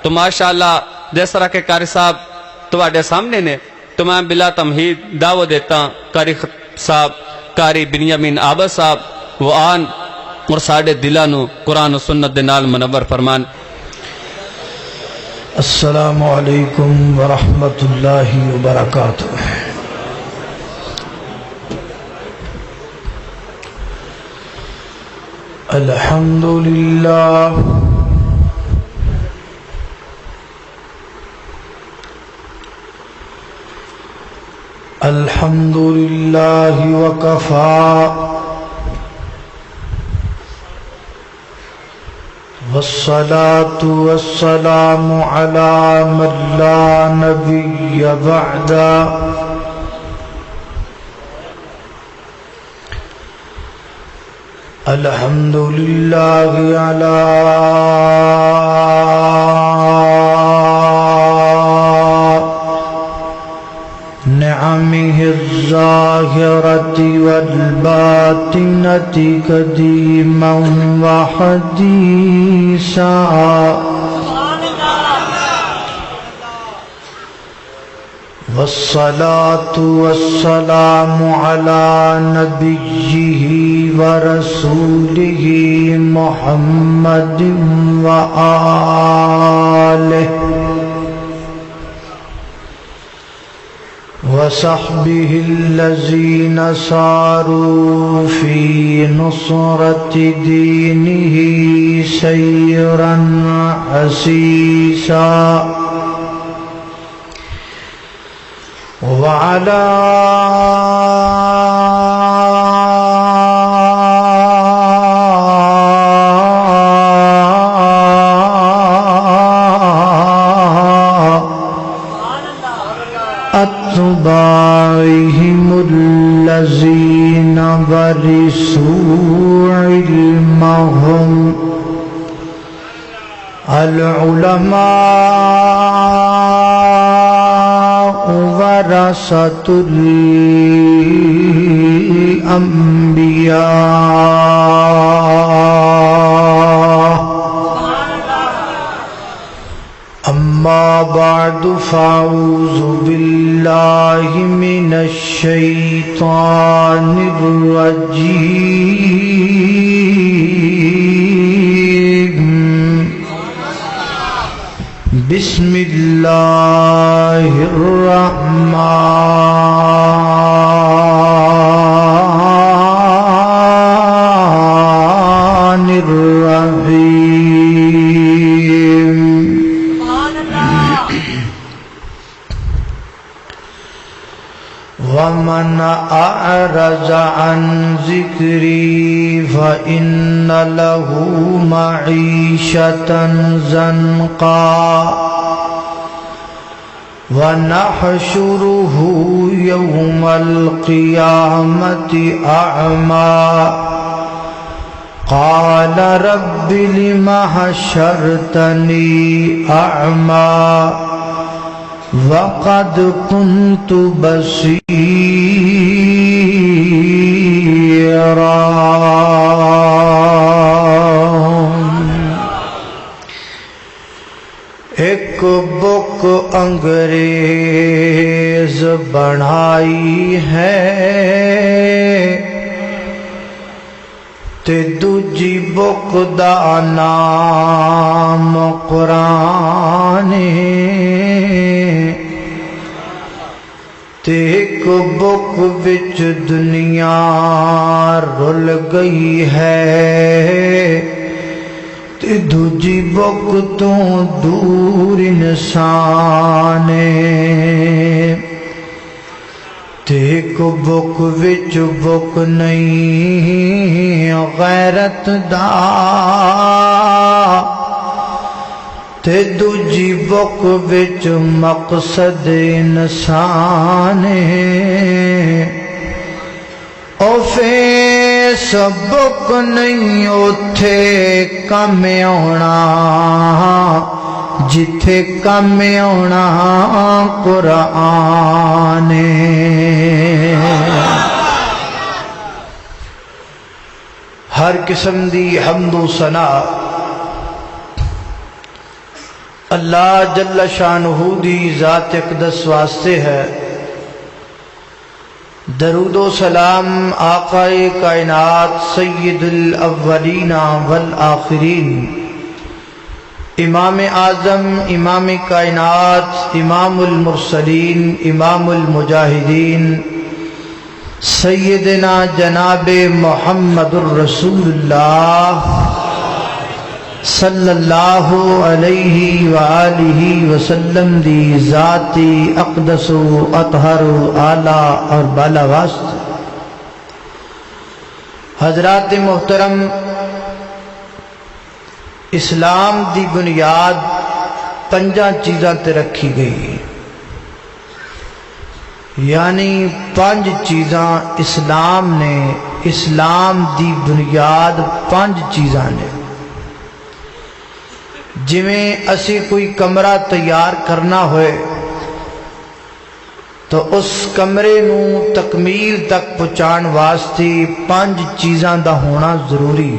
تو ماشاءاللہ جس طرح کے قاری صاحب تواڈے سامنے نے تو میں بلا تمہید دعوت دیتا قاری صاحب قاری بنیامین عابد صاحب وہ آن اور ساڑھے دلان قرآن و سنت دے نال منور فرمان۔ السلام علیکم ورحمۃ اللہ وبرکاتہ۔ الحمدللہ الحمدللہ وکفا والصلاة والسلام على من لا نبي بعدا الحمد لله على نعمه الظاهرة والباطنة قديما وحديثا والصلاة والسلام على نبيه ورسوله محمد وآله وصحبه الذين ساروا في نصرة دينه سيرا حسيسا وعلى أتباعهم الذين ورثوا علمهم العلماء ورثة الأنبياء أما بعد فأعوذ بالله من الشيطان الرجيم بسم الله الرحمن الرحيم ومن أعرض عن ذكري فإن له معيشة ضنكا ونحشره يوم القيامة أعمى قال رب لم حشرتني أعمى وقد كنت بصيرا ایک بک انگریز بنائی ہے تے دوجی بک دا نام قرآن تے ایک بک وچ دنیا رل گئی ہے تے دوجی بک تو دور انسان تے ایک بک وچ بک نہیں غیرت دا تے دوجی بک وچ مقصد انسان او فیس بک نہیں اوتھے کم آنا جتھے کم آنا قرآن ہر قسم دی حمد و ثنا اللہ جل شانہ دی ذات اقدس واسطے ہے درود و سلام آقا کائنات سید الاولین والآخرین امام اعظم امام کائنات امام المرسلین امام المجاہدین سیدنا جناب محمد الرسول اللہ صلی اللہ علیہ وآلہ وسلم دی ذاتی اقدس و اطہر و اعلیٰ اور بالا واسط حضرات محترم، اسلام دی بنیاد 5 چیزاں تے رکھی گئی، یعنی 5 چیزاں اسلام نے، اسلام دی بنیاد 5 چیزاں نے۔ جویں اسی کوئی کمرہ تیار کرنا ہوئے تو اس کمرے نو تکمیل تک پہنچان واسطے 5 چیزاں دا ہونا ضروری،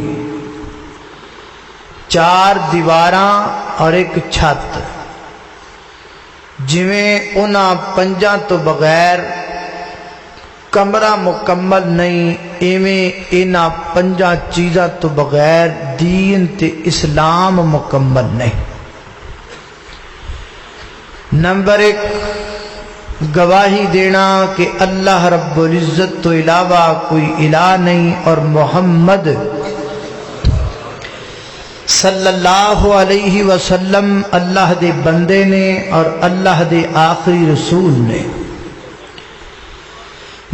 4 دیواراں اور ایک چھت۔ جویں انہاں 5 تو بغیر کمرہ مکمل نہیں، ایویں انہاں 5 چیزاں تو بغیر دین تے اسلام مکمل نہیں۔ نمبر 1، گواہی دینا کہ اللہ رب العزت تو علاوہ کوئی الہ نہیں اور محمد صلی اللہ علیہ وسلم اللہ دے بندے نے اور اللہ دے آخری رسول نے۔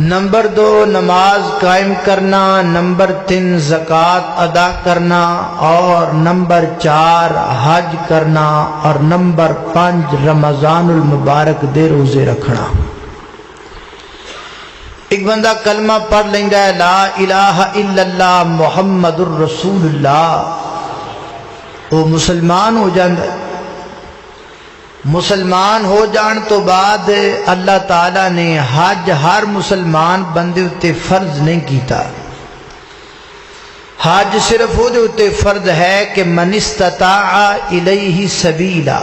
نمبر 2، نماز قائم کرنا۔ نمبر 3، زکوٰۃ ادا کرنا، اور نمبر 4، حج کرنا، اور نمبر 5، رمضان المبارک دے روزے رکھنا۔ ایک بندہ کلمہ پڑھ لیندا ہے لا الہ الا اللہ محمد الرسول اللہ، وہ مسلمان ہو جاندہ۔ مسلمان ہو جان تو بعد اللہ تعالیٰ نے حج ہر مسلمان بندے اتے فرض نہیں کیتا۔ حج صرف وہ اتے فرض ہے کہ من استطاع الیہ سبیلا،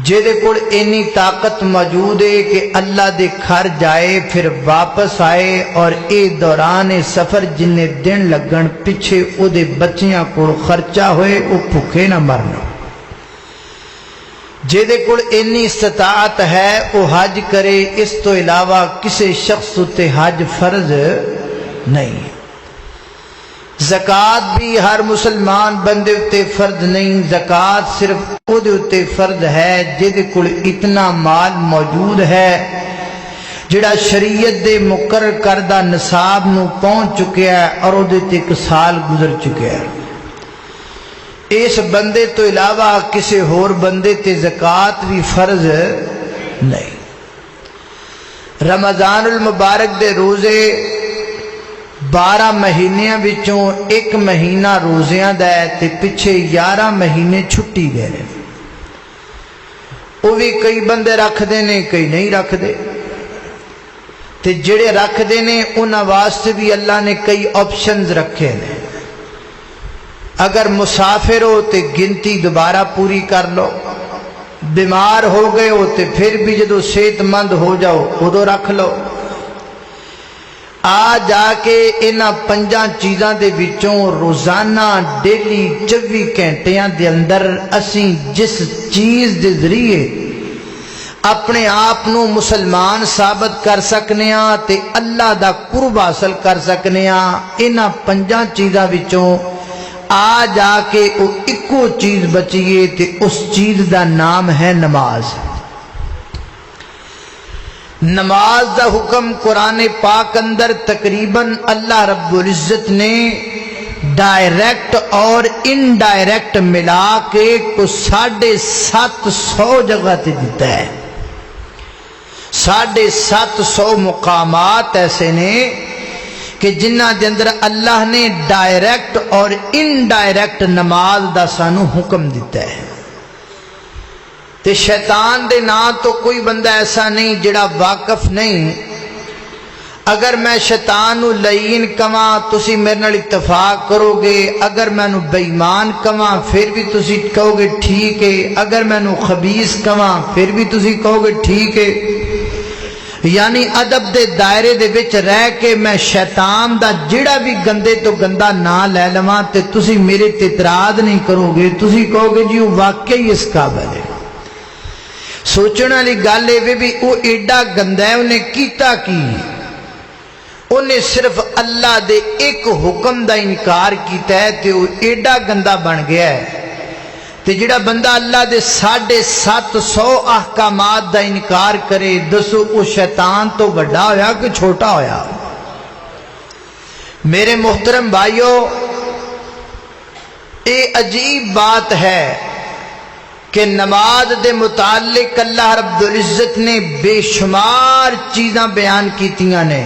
جہدے کول اینی طاقت موجود ہے کہ اللہ دے گھر جائے پھر واپس آئے، اور اے دوران سفر جنہیں دن لگن پیچھے او دے بچیاں کول خرچہ ہوئے او بھوکے نہ مرنا۔ جہدے کول اینی استطاعت ہے وہ حج کرے، اس تو علاوہ کسی شخص تے حج فرض نہیں۔ زکوٰۃ بھی ہر مسلمان بندے تے فرض نہیں، زکوٰۃ صرف او دے تے فرض ہے جہدے کول اتنا مال موجود ہے جڑا شریعت دے مقرر کردہ نصاب نو پہنچ چکیا ہے اور او دے تے 1 سال گزر چکیا ہے۔ اس بندے تو علاوہ کسی ہور بندے تے زکوٰۃ بھی فرض نہیں۔ رمضان المبارک دے روزے 12 مہینیاں وچوں 1 مہینہ روزیاں دا ہے تے پچھے 11 مہینے چھٹی دے نے۔ وہ بھی کئی بندے رکھ دے نے، کئی نہیں رکھ دے، تے جڑے رکھ دے نے انہاں واسطے بھی اللہ نے کئی آپشنز رکھے نے۔ اگر مسافر ہو تو گنتی دوبارہ پوری کر لو، بیمار ہو گئے ہو تو پھر بھی جدو صحت مند ہو جاؤ ادو رکھ لو۔ آ جا کے انہاں 5 چیزاں دے وچوں روزانہ ڈیلی 24 گھنٹیاں دے اندر اسیں جس چیز دے ذریعے اپنے آپ نو مسلمان ثابت کر سکنے ہاں تے اللہ دا قرب حاصل کر سکنے ہاں، انہاں 5 چیزاں وچوں آ جا کے وہ ایکو چیز بچیے تے اس چیز دا نام ہے نماز۔ نماز دا حکم قرآن پاک اندر تقریباً اللہ رب العزت نے ڈائریکٹ اور انڈائریکٹ ملا کے کو 750 جگہ تے دیتا ہے۔ 750 مقامات ایسے نے کہ جنہ دے اندر اللہ نے ڈائریکٹ اور انڈائریکٹ نماز دا سانو حکم دیتا ہے۔ تے شیطان دے نا تو کوئی بندہ ایسا نہیں جڑا واقف نہیں۔ اگر میں شیطان نو لعین کواں تسی میرے نال اتفاق کرو گے، اگر میں نو بے ایمان کواں پھر بھی تسی کہو گے ٹھیک ہے، اگر میں نو خبیث کواں پھر بھی تسی کہو گے ٹھیک ہے۔ یعنی ادب دے دائرے دے وچ رہ کے میں شیطان دا جڑا بھی گندے تو گندا نام لے لواں تے تسی میرے تے اعتراض نہیں کرو گے، تسی کہو گے جی وہ واقعی اس قابل ہے۔ سوچنے والی گل یہ بھی وہ ایڈا گندا ہے، انہیں کیتا کی؟ انہیں صرف اللہ دے ایک حکم دا انکار کیتا ہے تے وہ ایڈا گندا بن گیا ہے۔ تے جڑا بندہ اللہ دے 750 احکامات دا انکار کرے، دسو وہ شیطان تو بڑا ہویا کہ چھوٹا ہویا؟ میرے محترم بھائیو، یہ عجیب بات ہے کہ نماز دے متعلق اللہ رب العزت نے بے شمار چیزاں بیان کیتیاں نے،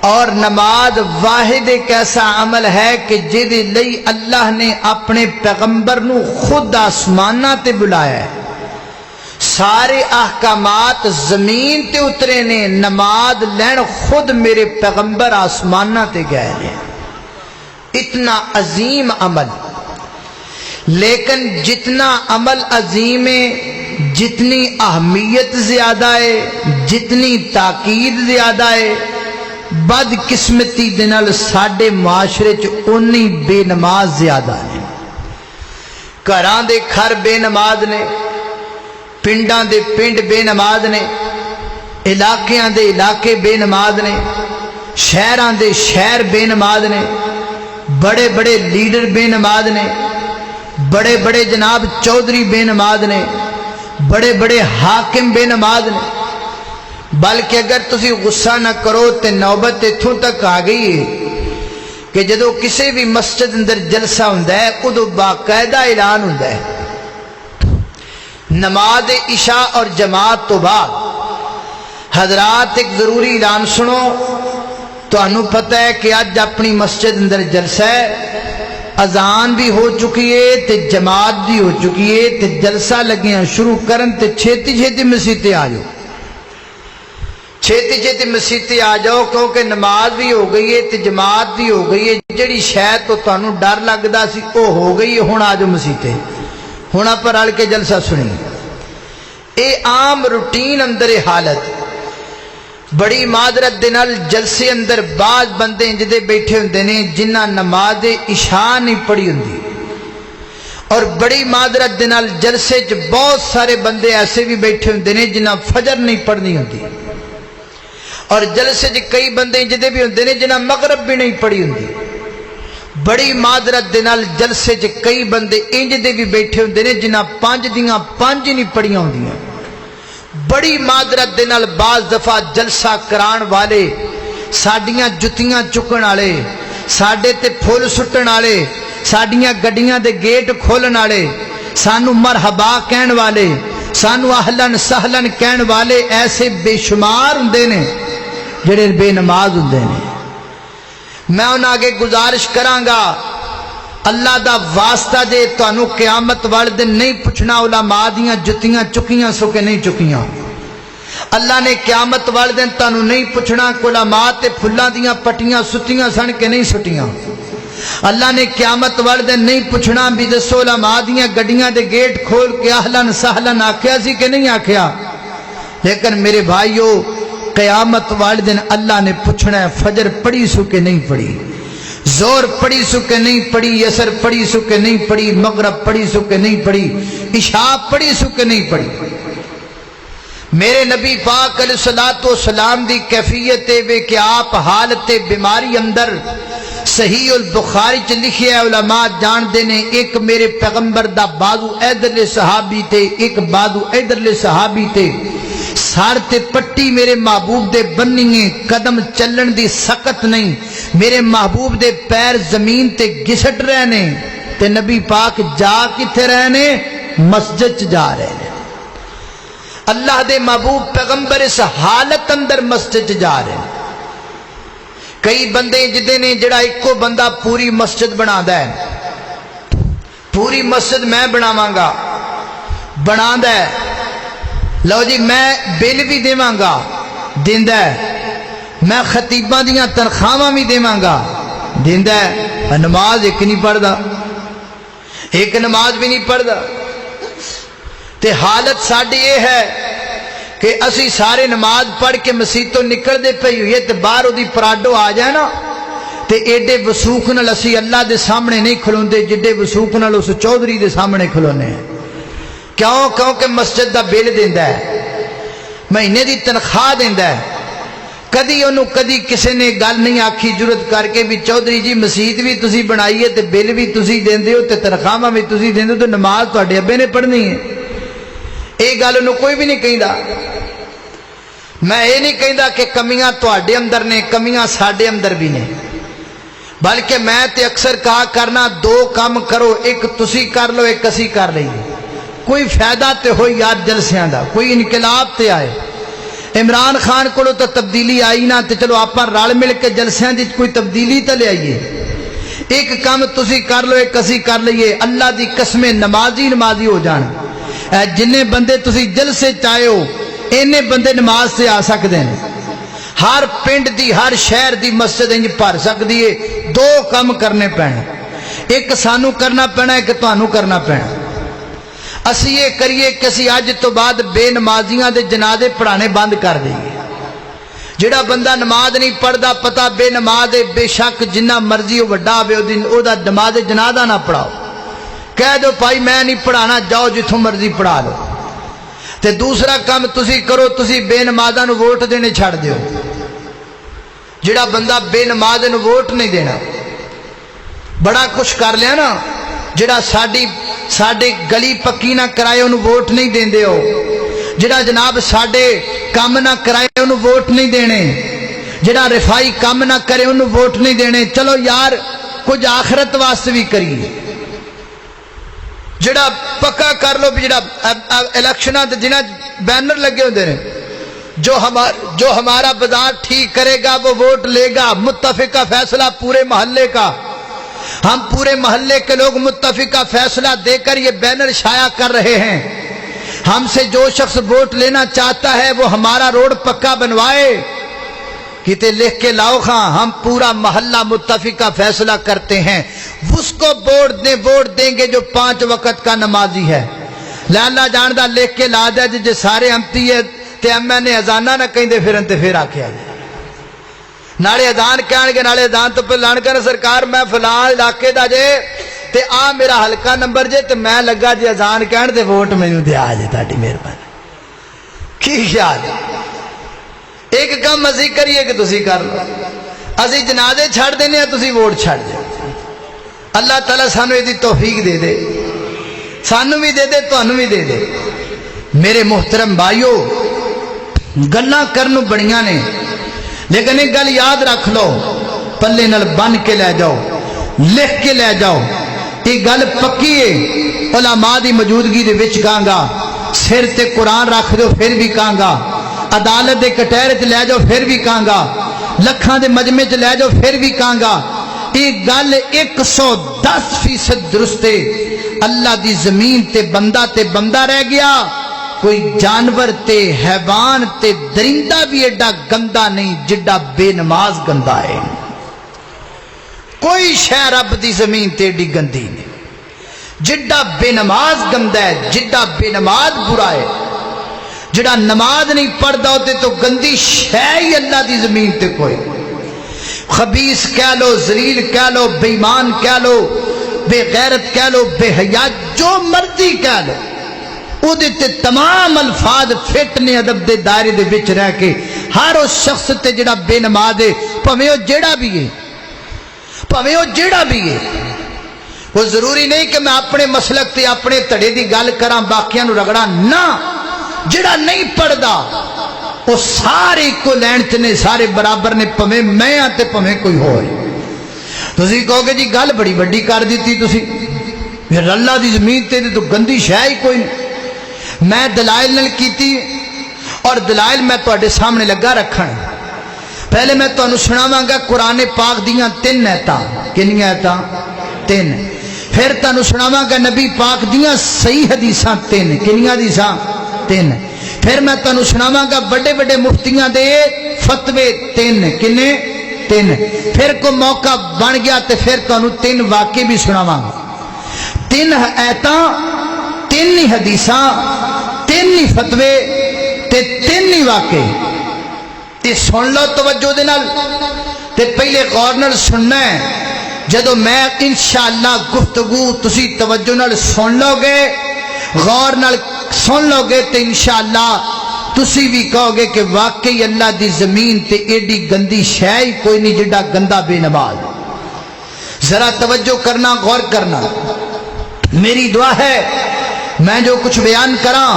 اور نماز واحد ایک ایسا عمل ہے کہ جدے لئی اللہ نے اپنے پیغمبر نو خود آسمانہ تے بلایا ہے۔ سارے احکامات زمین تے اترے نے، نماز لین خود میرے پیغمبر آسمانہ تے گئے نے۔ اتنا عظیم عمل، لیکن جتنا عمل عظیم ہے، جتنی اہمیت زیادہ ہے، جتنی تاکید زیادہ ہے، بد قسمتی دے نال ساڈے معاشرے چ اونی بے نماز زیادہ نے۔ گھراں دے گھر بے نماز نے، پنڈاں دے پنڈ بے نماز نے، علاقیاں دے علاقے بے نماز نے، شہراں دے شہر بے نماز نے، بڑے بڑے لیڈر بے نماز نے، بڑے بڑے جناب چودھری بے نماز نے، بڑے بڑے حاکم بے نماز نے۔ بلکہ اگر تسی غصہ نہ کرو تے نوبت اتھوں تک آ گئی ہے کہ جدو کسی بھی مسجد اندر جلسہ ہوندا ہے ادو باقاعدہ اعلان ہوندا ہے نماز عشاء اور جماعت تو بعد، حضرات ایک ضروری اعلان سنو، تانوں پتہ ہے کہ آج اپنی مسجد اندر جلسہ ہے، اذان بھی ہو چکی ہے تے جماعت بھی ہو چکی ہے تے جلسہ لگیاں شروع کرن تے چھیتی چھیتی مسیتے آ جاؤ، چھیتی چھیتی مسیتے آ جاؤ، کیونکہ نماز بھی ہو گئی ہے تے جماعت بھی ہو گئی ہے۔ جڑی شاید تو تانوں ڈر لگدا سی او ہو گئی ہے، ہن آ جاؤ مسیتے، ہن آپ رل کے جلسہ سنی۔ اے عام روٹین اندر حالت، بڑی معذرت دے نال جلسے اندر بعض بندے جدے بیٹھے ہوندے نے جنہاں نماز عشاء نہیں پڑھی ہوندی، اور بڑی معذرت دے نال جلسے چ بہت سارے بندے ایسے بھی بیٹھے ہوندے نے جنہاں فجر نہیں پڑھنی ہوندی، اور جلسے چ کئی بندے جدے بھی ہوندے نے جنہاں مغرب بھی نہیں پڑھی ہوندی۔ بڑی معذرت دے نال جلسے چ کئی بندے انج دے بھی بیٹھے ہوندے نے جنہاں 5 دیاں 5 نہیں پڑھیاں ہوندیاں۔ بڑی معذرت دے نال بعض دفعہ جلسہ کران والے، ساڈیاں جتیاں چکن والے، ساڈے تے پھول سٹن والے، ساڈیاں گڈیاں دے گیٹ کھولن والے، سانو مرحبا کہن والے، سانو اہلن سہلن کہن والے ایسے بے شمار ہوندے نے جڑے بے نماز ہوندے نے۔ میں انہاں آگے گزارش کراں گا، اللہ دا واسطہ جے تانوں قیامت والے دن نہیں پوچھنا علماء دیاں جتیاں چکیاں سو کہ نہیں چکیاں، اللہ نے قیامت والے دن تانوں نہیں پوچھنا کہ علماء تے پھلاں دیاں پٹیاں ستیاں سن کہ نہیں سٹیاں، اللہ نے قیامت والے دن نہیں پوچھنا بھی دسو علماء دیاں گڈیاں دے گیٹ کھول کے اہلن سہلن آکھیا سی کہ نہیں آکھیا۔ لیکن میرے بھائیو، قیامت والے دن اللہ نے پوچھنا ہے فجر پڑھی سو کہ نہیں پڑھی، زور پڑھی سو کہ نہیں پڑھی، عصر پڑھی سو کہ نہیں پڑھی، مغرب پڑھی سو کہ نہیں پڑھی، عشاء پڑھی سو کہ نہیں پڑھی۔ میرے نبی پاک علیہ الصلوۃ والسلام دی کیفیت ہے کہ آپ حالت بیماری اندر صحیح البخاری چ لکھیا ہے، علماء جان دے نے، ایک میرے پیغمبر دا بازو ادھرلے صحابی تے، ایک بازو ادھرلے صحابی تے، سار تے پٹی میرے محبوب دے بننی، قدم چلن دی سخت نہیں، میرے محبوب دے پیر زمین تے گھسٹ رہے نے، تے نبی پاک جا کتے رہے نے؟ مسجد جا رہے نے۔ اللہ دے محبوب پیغمبر اس حالت اندر مسجد جا رہے ہیں۔ کئی بندے جدے نے جڑا ایکو بندہ پوری مسجد بنا دا ہے، پوری مسجد میں بناواں گا، بنا دا ہے، لو جی میں بل بھی دیواں گا، دیندا ہے، میں خطیباں دیاں تنخواہاں بھی دیواں گا، دیندا ہے، نماز ایک نہیں پڑھدا، ایک نماز بھی نہیں پڑھدا۔ تے حالت ساڈی یہ ہے کہ اسی سارے نماز پڑھ کے مسیح تو نکل دے پئی ہوئی ہے، تے باہر دی پراڈو آ جائے نا تے ایڈے وسوخ نال اسی اللہ دے سامنے نہیں کھلوندے جڈے وسوخ نال اس چودھری دے سامنے کھلونے ہیں۔ کیوں؟ کیونکہ مسجد دا بل دیندا ہے، مہینے دی تنخواہ دیندا ہے، کدی انہوں کدی کسی نے گل نہیں آکھی جرت کر کے بھی چودھری جی مسجد بھی تسی بنائی ہے تے بل بھی تسی دیندے ہو تے تنخواہ بھی تسی دیندے ہو، تو نماز تواڈے ابے نے پڑھنی ہے۔ یہ گل انہوں کوئی بھی نہیں کہندا۔ میں یہ نہیں کہندا کہ کمیاں تواڈے اندر نے، کمیاں ساڈے اندر بھی نے، بلکہ میں تے اکثر کہا کرنا دو کام کرو، ایک تسی کر لو، ایک اسی کر لئیے، کوئی فائدہ تے ہوئی یار جلسیاں دا، کوئی انقلاب تے آئے۔ عمران خان کو تو تبدیلی آئی نہ تے چلو آپ رل مل کے جلسیاں دی کوئی تبدیلی تے لے آئیے، ایک کام تسی کر لو، ایک اسی کر لئیے، اللہ دی قسمیں نمازی نمازی ہو جان۔ جنہیں بندے تسی جلسے چاہے ہو اینے بندے نماز سے آ سکتے ہیں، ہر پنڈ دی ہر شہر دی مسجد انج بھر سکتی ہے۔ دو کام کرنے پینے، ایک سانو کرنا پینا، ایک تانوں کرنا پینا۔ اسی یہ کریے کہ اسی اج تو بعد بے نمازیاں دے جنازے پڑھانے بند کر دئیے۔ جڑا بندہ نماز نہیں پڑھدا پتہ بے نماز ہے، بے شک جنہ مرضی ہو وڈا ہوے او دا نماز جنازہ نہ پڑھاؤ، کہہ دو بھائی میں نہیں پڑھانا، جاؤ جتھوں مرضی پڑھا لو۔ تے دوسرا کام تسی کرو، تسی بے نمازاں نو ووٹ دینے چھڑ دیو۔ جڑا بندہ بے نماز نو ووٹ نہیں دینا، بڑا کچھ کر لیا نا، جڑا ساڈے گلی پکی نہ کرائے انہوں ووٹ نہیں دیندے ہو، جڑا جناب ساڈے کام نہ کرائے انہوں ووٹ نہیں دینے، جڑا رفائی کام نہ کرے انہوں ووٹ نہیں دینے۔ چلو یار کچھ آخرت واسطے بھی کریے، جڑا پکا کر لو، جڑا الیکشنہ جنہ بینر لگے ہوندے نے، جو ہمارا بازار ٹھیک کرے گا وہ ووٹ لے گا، متفقہ فیصلہ پورے محلے کا، ہم پورے محلے کے لوگ متفقہ فیصلہ دے کر یہ بینر شائع کر رہے ہیں، ہم سے جو شخص ووٹ لینا چاہتا ہے وہ ہمارا روڈ پکا بنوائے، کتے لکھ کے لاؤ خاں، ہم پورا محلہ متفقہ فیصلہ کرتے ہیں، اس کو ووٹ دیں گے جو 5 وقت کا نمازی ہے۔ لالا جاندہ لکھ کے لا دے جے سارے امتی ہے تے میں نے ازانہ نہ کہیں دے پھر آکھیا جائے، نالے ادان کہن گے، نالے ادان تو پھر لان کرنے سرکار میں فلان علاقے دا جے تے میرا حلقہ نمبر جے تے میں لگا جے ازان کہن تے ووٹ مینوں دے آ جے، تاڑی مہربانی کی خیال ہے؟ ایک کام اسی کریے کہ تسی کر لو، اسی جنازے چھڑ دینے ہیں، تسی ووٹ چھڑ جائے۔ اللہ تعالیٰ سانو یہ توفیق دے دے، سانو بھی دے دے، تانوں بھی دے دے۔ میرے محترم بھائیو، گلاں کرنوں بڑیاں نے، لیکن ایک گل یاد رکھ لو، پلے نال بن کے لے جاؤ، لکھ کے لے جاؤ، یہ گل پکی ہے، علماء دی موجودگی دے وچ کہاں گا، سر تے قرآن رکھ دو پھر بھی کہاں گا، عدالت دے کٹہرے تے لے جاؤ پھر بھی کہاں گا، لکھاں دے مجمع تے لے جاؤ پھر بھی کہاں گا، یہ گل 110% درست ہے۔ اللہ دی زمین تے بندہ رہ گیا، کوئی جانور تے حیوان تے درندہ بھی ایڈا گندا نہیں جڈا بے نماز گندا ہے۔ کوئی شے رب دی زمین تے ایڈی گندی نہیں جڈا بے نماز گندا ہے، جڈا بے نماز برا ہے۔ جڑا نماز نہیں پڑھدا ہوتے تو گندی شے ہی اللہ دی زمین تے کوئی، خبیث کہہ لو، ذلیل کہہ لو، بے ایمان کہہ لو، بے غیرت کہہ لو، بے حیا، جو مرضی کہہ لو، او دیتے تمام الفاظ فٹ نے ادب دے دائرے دے وچ رہ کے۔ ہر اس شخص تے جڑا بے نماز ہے، پویں او جیڑا بھی ہے، پویں او جیڑا بھی ہے، وہ ضروری نہیں کہ میں اپنے مسلک تے اپنے تڑے دی گل کراں باقیاں نو رگڑا، نہ، جڑا نہیں پڑھدا وہ سارے کو لین چ نے، سارے برابر نے، پویں میں تے پویں کوئی ہوئے۔ تسی کہو گے جی گل بڑی وڈی کر دیتی تسی، پھر اللہ دی زمین تے تو گندی شے ہی کوئی نہیں۔ میں دلائل نال کیتی اور دلائل میں تواڈے سامنے لگا رکھن۔ پہلے میں تانوں سناواں گا قرآن پاک دیاں 3 آیتاں، کنیاں آیتاں؟ 3۔ پھر تانوں سناواں گا نبی پاک دیاں صحیح حدیثاں 3، کنیاں حدیثاں؟ 3۔ پھر میں تانوں سناواں گا بڑے بڑے مفتیاں دے فتوے 3 کنے 3 پھر کو موقع بن گیا تے پھر تانوں 3 واقعے بھی سناواں 3 آیتاں 3 ہی حدیثاں 3 ہی فتوے تے 3 ہی واقعے تے سن لو توجہ دے نال تے پہلے غور نال سننا ہے جدو میں انشاءاللہ گفتگو تسی توجہ نال سن لو گے غور نال سن لو گے تے انشاءاللہ تسی بھی کہو گے کہ واقعی اللہ دی زمین تے ایڈی گندی شے ہی کوئی نہیں جڑا گندا بے نماز ذرا توجہ کرنا غور کرنا میری دعا ہے میں جو کچھ بیان کراں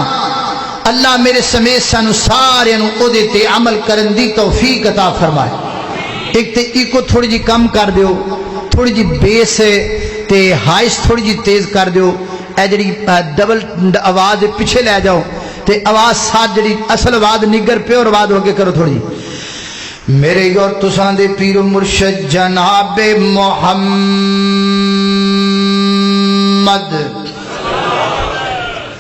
اللہ میرے سمیت سانو سارے نو او دے تے عمل کرن دی توفیق عطا فرمائے ایک تے ایکو تھوڑی جی کم کر دیو تھوڑی جی بیس تے ہائش تھوڑی جی تیز کر دیو اے جڑی ڈبل آواز پیچھے لے جاؤ تے آواز ساتھ جڑی اصل آواز نگر پیور آواز ہو کے کرو تھوڑی میرے اور تساں دے پیر و مرشد جناب محمد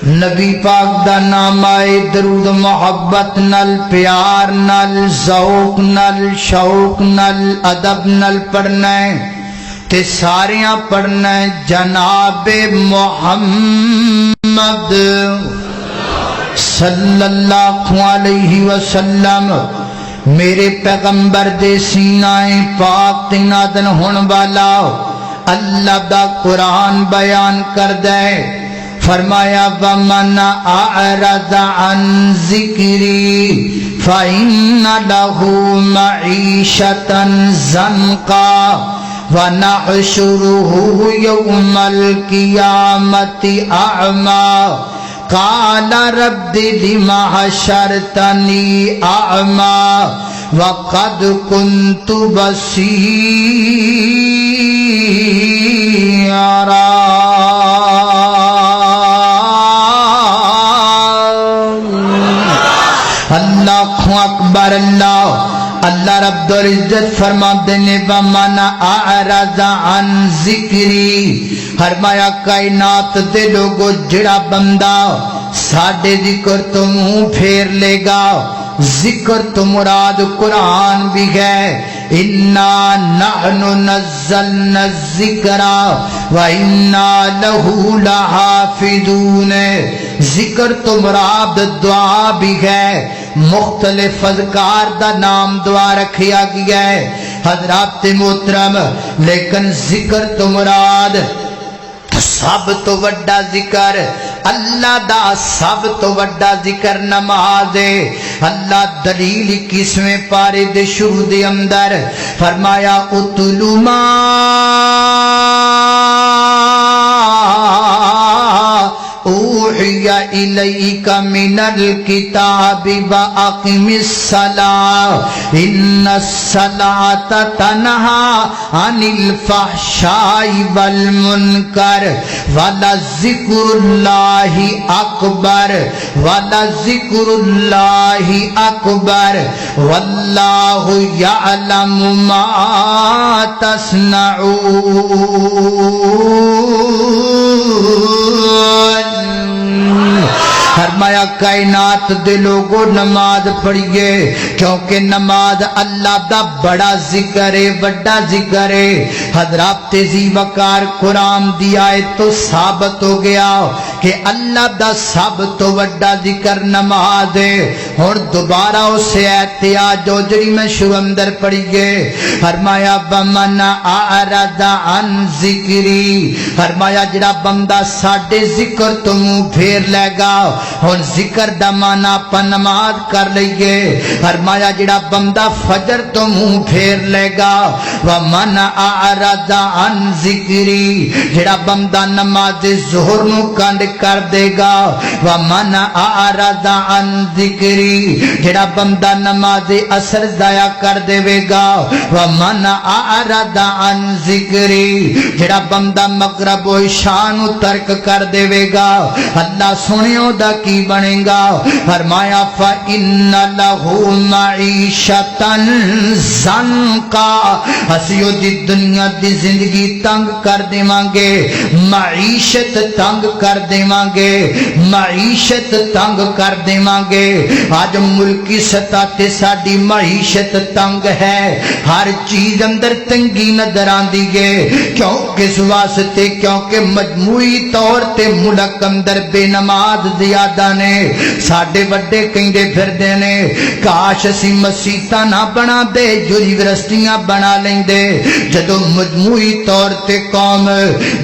نبی پاک دا نام آئے درود محبت نل پیار نل ذوق نل شوق نل ادب نل پڑھنا ہے تے ساریاں پڑھنا ہے جناب محمد صلی اللہ علیہ وسلم میرے پیغمبر دے سینہ پاک تے نازل ہون والا اللہ دا قرآن بیان کر دے فرمایا وَمَنْ أَعْرَضَ عَنْ ذِكْرِي فَإِنَّ لَهُ مَعِيشَةً ضَنْكًا وَنَحْشُرُهُ يَوْمَ الْقِيَامَةِ أَعْمَى قَالَ رَبِّ لِمَ حَشَرْتَنِي أَعْمَى وَقَدْ كُنْتُ بَصِيرًا اللہ اکبر اللہ رب العزت فرما دینے وَمَنْ أَعْرَضَ عَنْ ذِكْرِي فرمایا کائنات دے لوگو جڑا بندہ ساڑھے ذکر تو منہ پھیر لے گا ذکر تو مراد قرآن بھی ہے اِنَّا نَحْنُ نَزَّلْنَا الذِّكْرَ وَإِنَّا لَهُ لَحَافِظُونَ ذکر تو مراد دعا بھی ہے مختلف اذکار دا نام دعا رکھیا گیا ہے حضرات محترم لیکن ذکر تو مراد سب تو وڈا ذکر اللہ دا سب تو وڈا ذکر نماز ہے اللہ دلیل 21ویں پارے دے شروع دے اندر فرمایا اتلو ما اوحی الیک من الکتاب واقم الصلاۃ ان الصلاۃ تنہی عن الفحشاء والمنکر ولذکر اللہ اکبر ولذکر اللہ اکبر واللہ یعلم ما تصنعون فرمایا کائنات دے لوگوں نماز پڑھیے کیونکہ نماز اللہ دا بڑا ذکر ہے بڑا ذکر ہے حضرات تیزی وقار قرآن دی آیت تو ثابت ہو گیا کہ اللہ دا سب تو بڑا ذکر نماز ہے اور دوبارہ اسے احتیاط جو جڑی میں شروع اندر پڑھیے فرمایا وَمَنْ أَعْرَضَ عَنْ ذِكْرِي فرمایا جڑا بندہ ساڑھے ذکر تو منہ پھیر لے گا اور ذکر دا مانا پا نماز کر لئیے فرمایا جڑا بندہ فجر تو منہ پھیر لے گا وَمَنْ أَعْرَضَ عَنْ ذِكْرِي جڑا بندہ نماز ظہر نو کانڈ کر دے گا وَمَنْ أَعْرَضَ عَنْ ذِكْرِي جڑا بندہ نماز عصر ضائع کر دے گا وَمَنْ أَعْرَضَ عَنْ ذِكْرِي جڑا بندہ مغرب و عشاء نو ترک کر دے گا اللہ سنیوں دا کی بنے گا فرمایا فَإِنَّ لَهُ مَعِيشَةً ضَنْكًا اسیو دی دنیا دی زندگی تنگ کر دے مانگے معیشت تنگ کر دے دیواਂਗੇ معیشت تنگ کر دیواਂਗੇ اج ملکی سطح تے ساڈی معیشت تنگ ہے ہر چیز اندر تنگی نظر آندی ہے کیوں کس واسطے کیونکہ مجموعی طور تے ملک اندر بے نماز زیادہ نے ساڈے وڈے کہندے پھردے نے کاش اسی مسیتاں نہ بنا دے یونیورسٹیاں بنا لیندے جدوں مجموعی طور تے قوم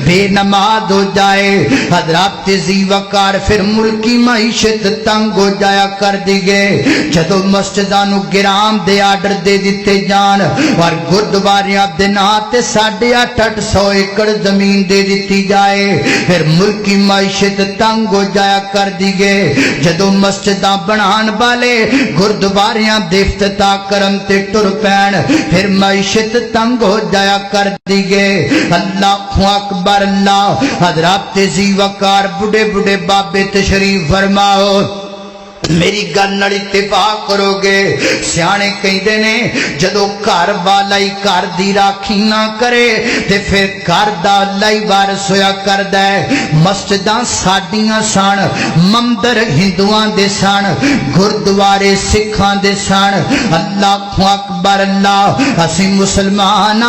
بے نماز ہو جائے حضرات ذی وقار پھر ملکی معیشت تنگ ہو جایا کر دی گئے جدوں مسجداں نو گرام دے آرڈر دے دیتے جان اور گردواریاں دے ناں تے 850 ایکڑ زمین دے دیتی جائے پھر ملکی معیشت تنگ ہو جایا کر دی گئے جدوں مسجداں بنان والے گردواریاں دے افتتاح کرن تے ٹر پین پھر معیشت تنگ ہو جایا کر دی گئے اللہ اکبر اللہ حضرات ذی وقار بڑے بڑے بابے تشریف فرماؤ میری گل نال اتفاق کرو گے سیانے کہندے نے جدوں گھر والا ہی گھر دی راکھی نہ کرے تے پھر گھر دا اللہ ہی وارث ہویا کردا ہے مسجداں ساڈیاں سن مندر ہندوؤں دے سن گردوارے سکھاں دے سن اللہ اکبر اللہ اسی مسلمان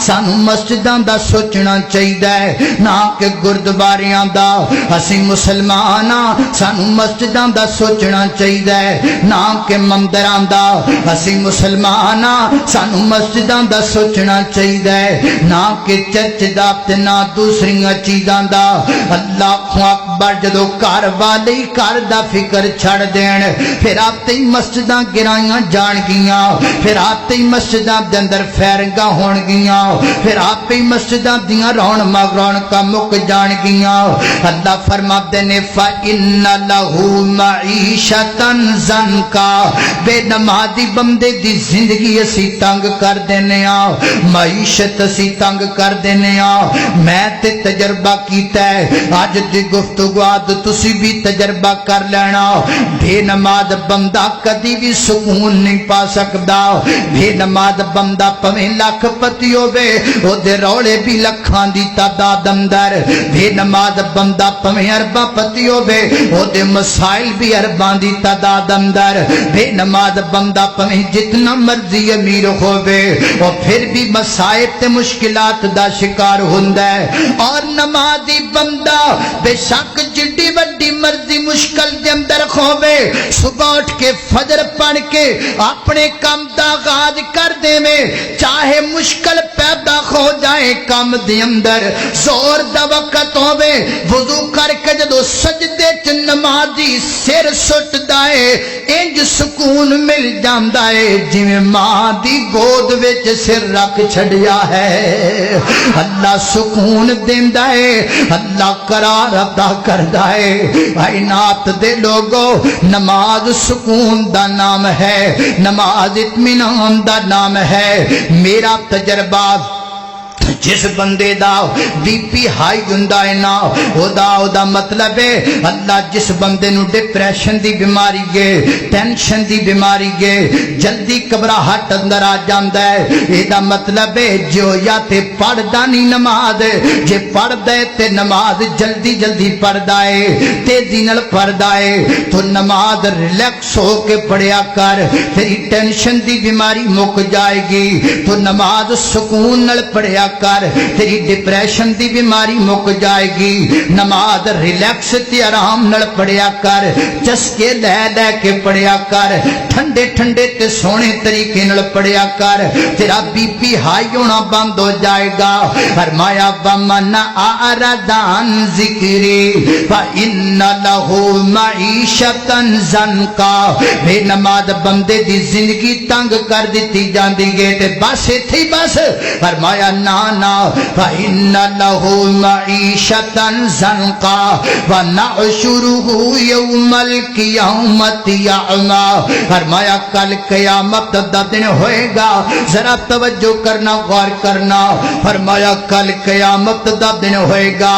سانو مسجداں دا سوچنا چاہیدا ہے نہ کہ گردواریاں دا اسی مسلمان سانو مسجداں دا سوچنا چاہیے نہ کہ مندراں دا اسی مسلمان سانو مسجداں دا سوچنا چاہیے نہ کہ چرچ دا تے نہ دوسری چیزاں دا اللہ اکبر جدوں گھر والے گھر دا فکر چھڑ دین پھر آتے ہی مسجداں گرائیاں جان گیاں پھر آتے ہی مسجداں دے اندر فیرنگاں ہون گیاں پھر آتے ہی مسجداں دیاں رونقاں مک جان گیاں اللہ فرماتے نے فَإِنَّ لَهُ مَعِيشَةً زَنْكَا بے نمازی بندے دی زندگی اسی تنگ کر دینے معیشت اسی تنگ کر دینے میں تے تجربہ کیتا ہے آج دی گفتگو آد تسی بھی تجربہ کر لینا بے نماز بندہ کدی بھی سکون نہیں پا سکدا بے نماز بندہ پویں لاکھ پتی ہوے او دے روڑے بھی لکھاں دی تعداد اندر بے نماز بندہ پویں ارباں پتی ہوے او دے مسائل بھی ارباں دی تعداد اندر بے نماز بندہ پویں جتنا مرضی امیر ہوے او پھر بھی مصائب تے مشکلات دا شکار ہوندا ہے اور نمازی بندہ بے شک جڈی وڈی مرضی مشکل دے اندر ہوے صبح اٹھ کے فجر پڑھ کے اپنے کام دا آغاز کر دے میں چاہے مشکل پیدا ہو جائے کام دے اندر زور دا وقت ہوے وضو کر کے جدو سجدے چ نمازی سر سٹ دائے انج سکون مل جاندا ہے جویں ماں دی گود وچ سر رکھ چھڑیا ہے اللہ سکون دیندا ہے اللہ قرار عطا کردا ہے کائنات دے لوگو نماز سکون دا نام ہے نماز اطمینان دا نام ہے میرا تجربہ جس بندے دا بی پی ہائی ہوندا ہے نا او دا مطلب ہے اللہ جس بندے نو ڈپریشن دی بیماری ہے ٹینشن دی بیماری ہے جلدی گھبراہٹ اندر آ جاندا ہے اے دا مطلب ہے جو یا تے پڑھدا نہیں نماز جے پڑھدا ہے تے نماز جلدی جلدی پڑھدا ہے تیزی نال پڑھدا ہے تو نماز ریلیکس ہو کے پڑھیا کر تیری ٹینشن دی بیماری مک جائے گی تو نماز سکون نال پڑھیا کر تیری ڈپریشن دی بیماری مک جائے گی نماز ریلیکس تے آرام نال پڑھیا کر چسکے لے لے کے پڑھیا کر ٹھنڈے ٹھنڈے تے سونے طریقے نال پڑھیا کر تیرا بی پی ہائی ہونا بند ہو جائے گا فرمایا ومن اعرض عن ذکری فإن له معیشة ضنکا بے نماز بندے دی زندگی تنگ کر دیتی جاندی گے تے بس ایتھے بس فرمایا نا فإن له معیشة ضنکا ونحشره یوم القیامت یعمی فرمایا کل قیامت دا دن ہوئے گا ذرا توجہ کرنا غور کرنا فرمایا کل قیامت دا دن ہوئے گا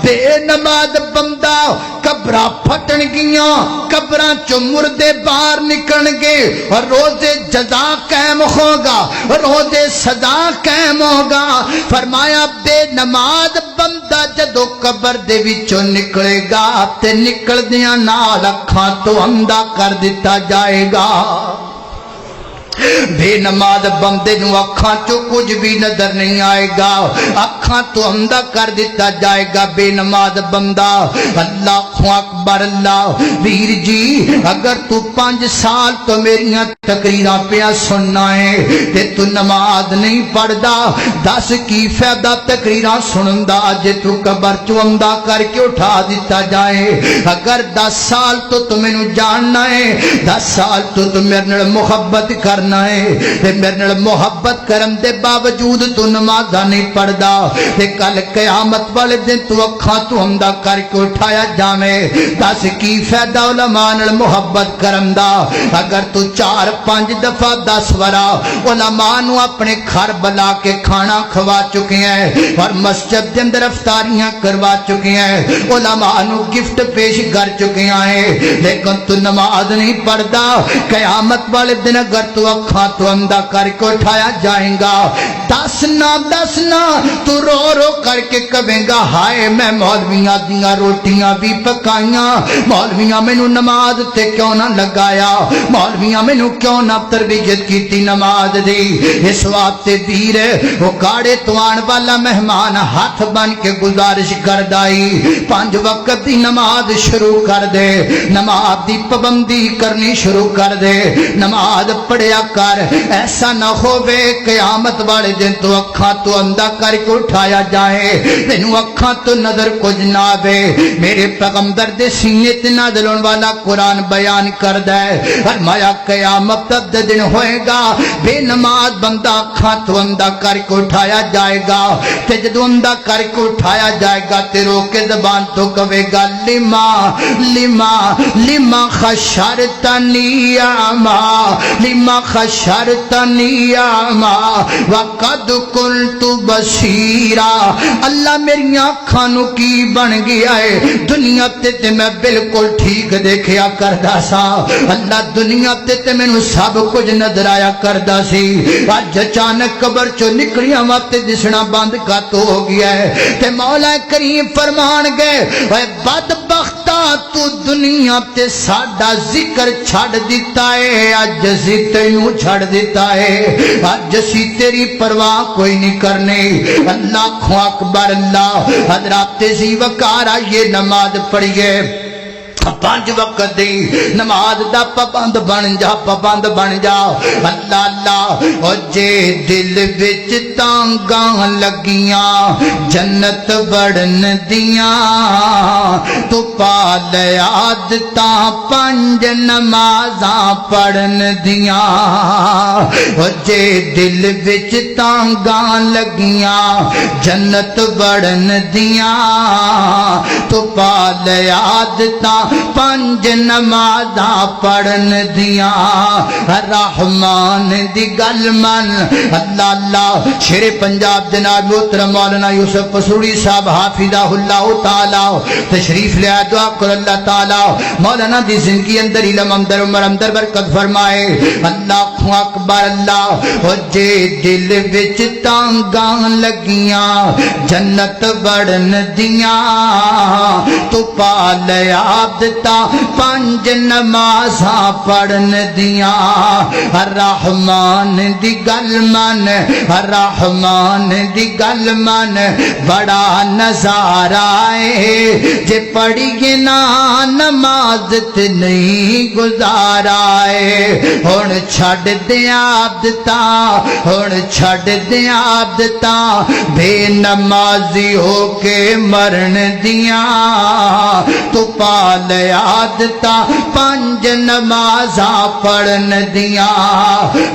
بے نماز بندہ قبراں پھٹن گیاں قبراں چوں مردے باہر نکلن گے اور روزے جزا قائم ہوگا روز سزا قائم ہوگا فرمایا بے نماز بندہ جدو قبر دے وچوں نکلے گا تے نکلدیاں نال اکھاں تو اندھا کر دتا جائے گا بے نماز بندے نو اکھاں چوں کچھ بھی نظر نہیں آئے گا اکھاں تو اندھا کر دیتا جائے گا بے نماز بندہ اللہ اکبر اللہ ویر جی اگر تو 5 سال تو میریاں تقریراں پیا سننا ہے تے تو نماز نہیں پڑھدا 10 کی فائدہ تقریراں سنندا جے تو قبر چوں اندھا کر کے اٹھا دیتا جائے اگر 10 سال تو مینوں جاننا ہے 10 سال تو میرے نال محبت کرنا تے میرے نال محبت کرن دے باوجود تو نماز نہیں پڑھدا تے کل قیامت والے دن تو اکھاں تو اندھا کر کے اٹھایا جاویں دس کی فائدہ علماء نال محبت کرن دا اگر تو 4-5 دفعہ 10 ورا علماء نو اپنے گھر بلا کے کھانا کھوا چکے ہیں اور مسجد دے اندر افطاریاں کروا چکے ہیں علماء نو گفٹ پیش کر چکے ہیں لیکن تو نماز نہیں پڑھدا قیامت والے دن اگر تو اکھاں تو اندھا کر کے اٹھایا جائیں گا دسنا تو رو رو کر کے کہیں گا ہائے میں مولویاں دیاں روٹیاں بھی پکائیاں مولویاں مینوں نماز تے کیوں نہ لگایا مولویاں مینوں کیوں نہ تربیت کیتی نماز دی اس واسطے ویر وہ گاڑے تو آن والا مہمان ہاتھ بن کے گزارش کردائی 5 وقت دی نماز شروع کر دے نماز دی پابندی کرنی شروع کر دے نماز پڑھیا کر ایسا نہ ہووے قیامت والے دن تو اکھاں تو اندھا کر کے اٹھایا جائے تینوں اکھاں تو نظر کچھ نہ آوے میرے پیغمبر دے سینے تے نازل ہون والا قرآن بیان کردا ہے فرمایا قیامت دا دن ہوئے گا بے نماز بندہ اکھاں تو اندھا کر کے اٹھایا جائے گا تے جدوں اندھا کر کے اٹھایا جائے گا تے رو کے زبان تو کہے گا لما خشرتنی اعما لما خشرتنی اعما وقد قلت بصیرا اللہ میری آنکھاں نو کی بن گیا ہے دنیا تے میں بالکل ٹھیک دیکھیا کردا سا اللہ دنیا تے مینوں سب کچھ نظر آیا کردا سی اج اچانک قبر چوں نکلیاں وقت دسنا بند کت ہو گیا ہے تے مولا کریم فرمان گئے اے بدبختا تو دنیا تے ساڈا ذکر چھڑ دیتا ہے اج اسی تینوں چھڑ دیتا ہے اج اسی تیری پرواہ کوئی نہیں کرنے اللہ اکبر اللہ حضرات زی وقار آئیے نماز پڑھیے 5 وقت دی نماز دا پابند بن جا اللہ اللہ او جے دل وچ تانگاں لگیاں جنت بڑن دیاں تو پال عادتاں 5 نمازاں پڑھن دیاں او جے دل وچ تانگاں لگیاں جنت بڑن دیاں تو پال عادتاں 5 نمازاں پڑھن دیاں رحمان دی گل من اللہ اللہ شیر پنجاب جناب محترم مولانا یوسف پسوڑی صاحب حافظہ اللہ تعالی تشریف لے دعا کر اللہ تعالی مولانا دی زندگی اندر علم اندر عمر اندر برکت فرمائے اللہ اکبر اللہ او جے دل وچ تانگاں لگیاں جنت بڑن دیاں تو پال عادت 5 نمازاں پڑھن دیاں رحمان دی گل من رحمان دی گل من بڑا نظارہ ہے جے پڑھیے نا نماز تے نہیں گزارا ہے ہن چھڈ دیاں عادتاں ہن چھڈ دیاں عادتاں بے نمازی ہو کے مرن دیاں تو پال عادتاں 5 نمازاں پڑھن دیاں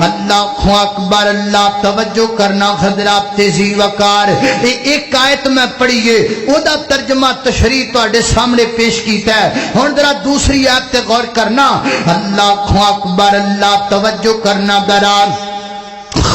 اللہ اکبر اللہ توجہ کرنا حضرات تیزی وقار ایک آیت میں پڑھیے او دا ترجمہ تشریح تواڈے سامنے پیش کیتا ہے ہن ذرا دوسری آیت تے غور کرنا اللہ اکبر اللہ توجہ کرنا دران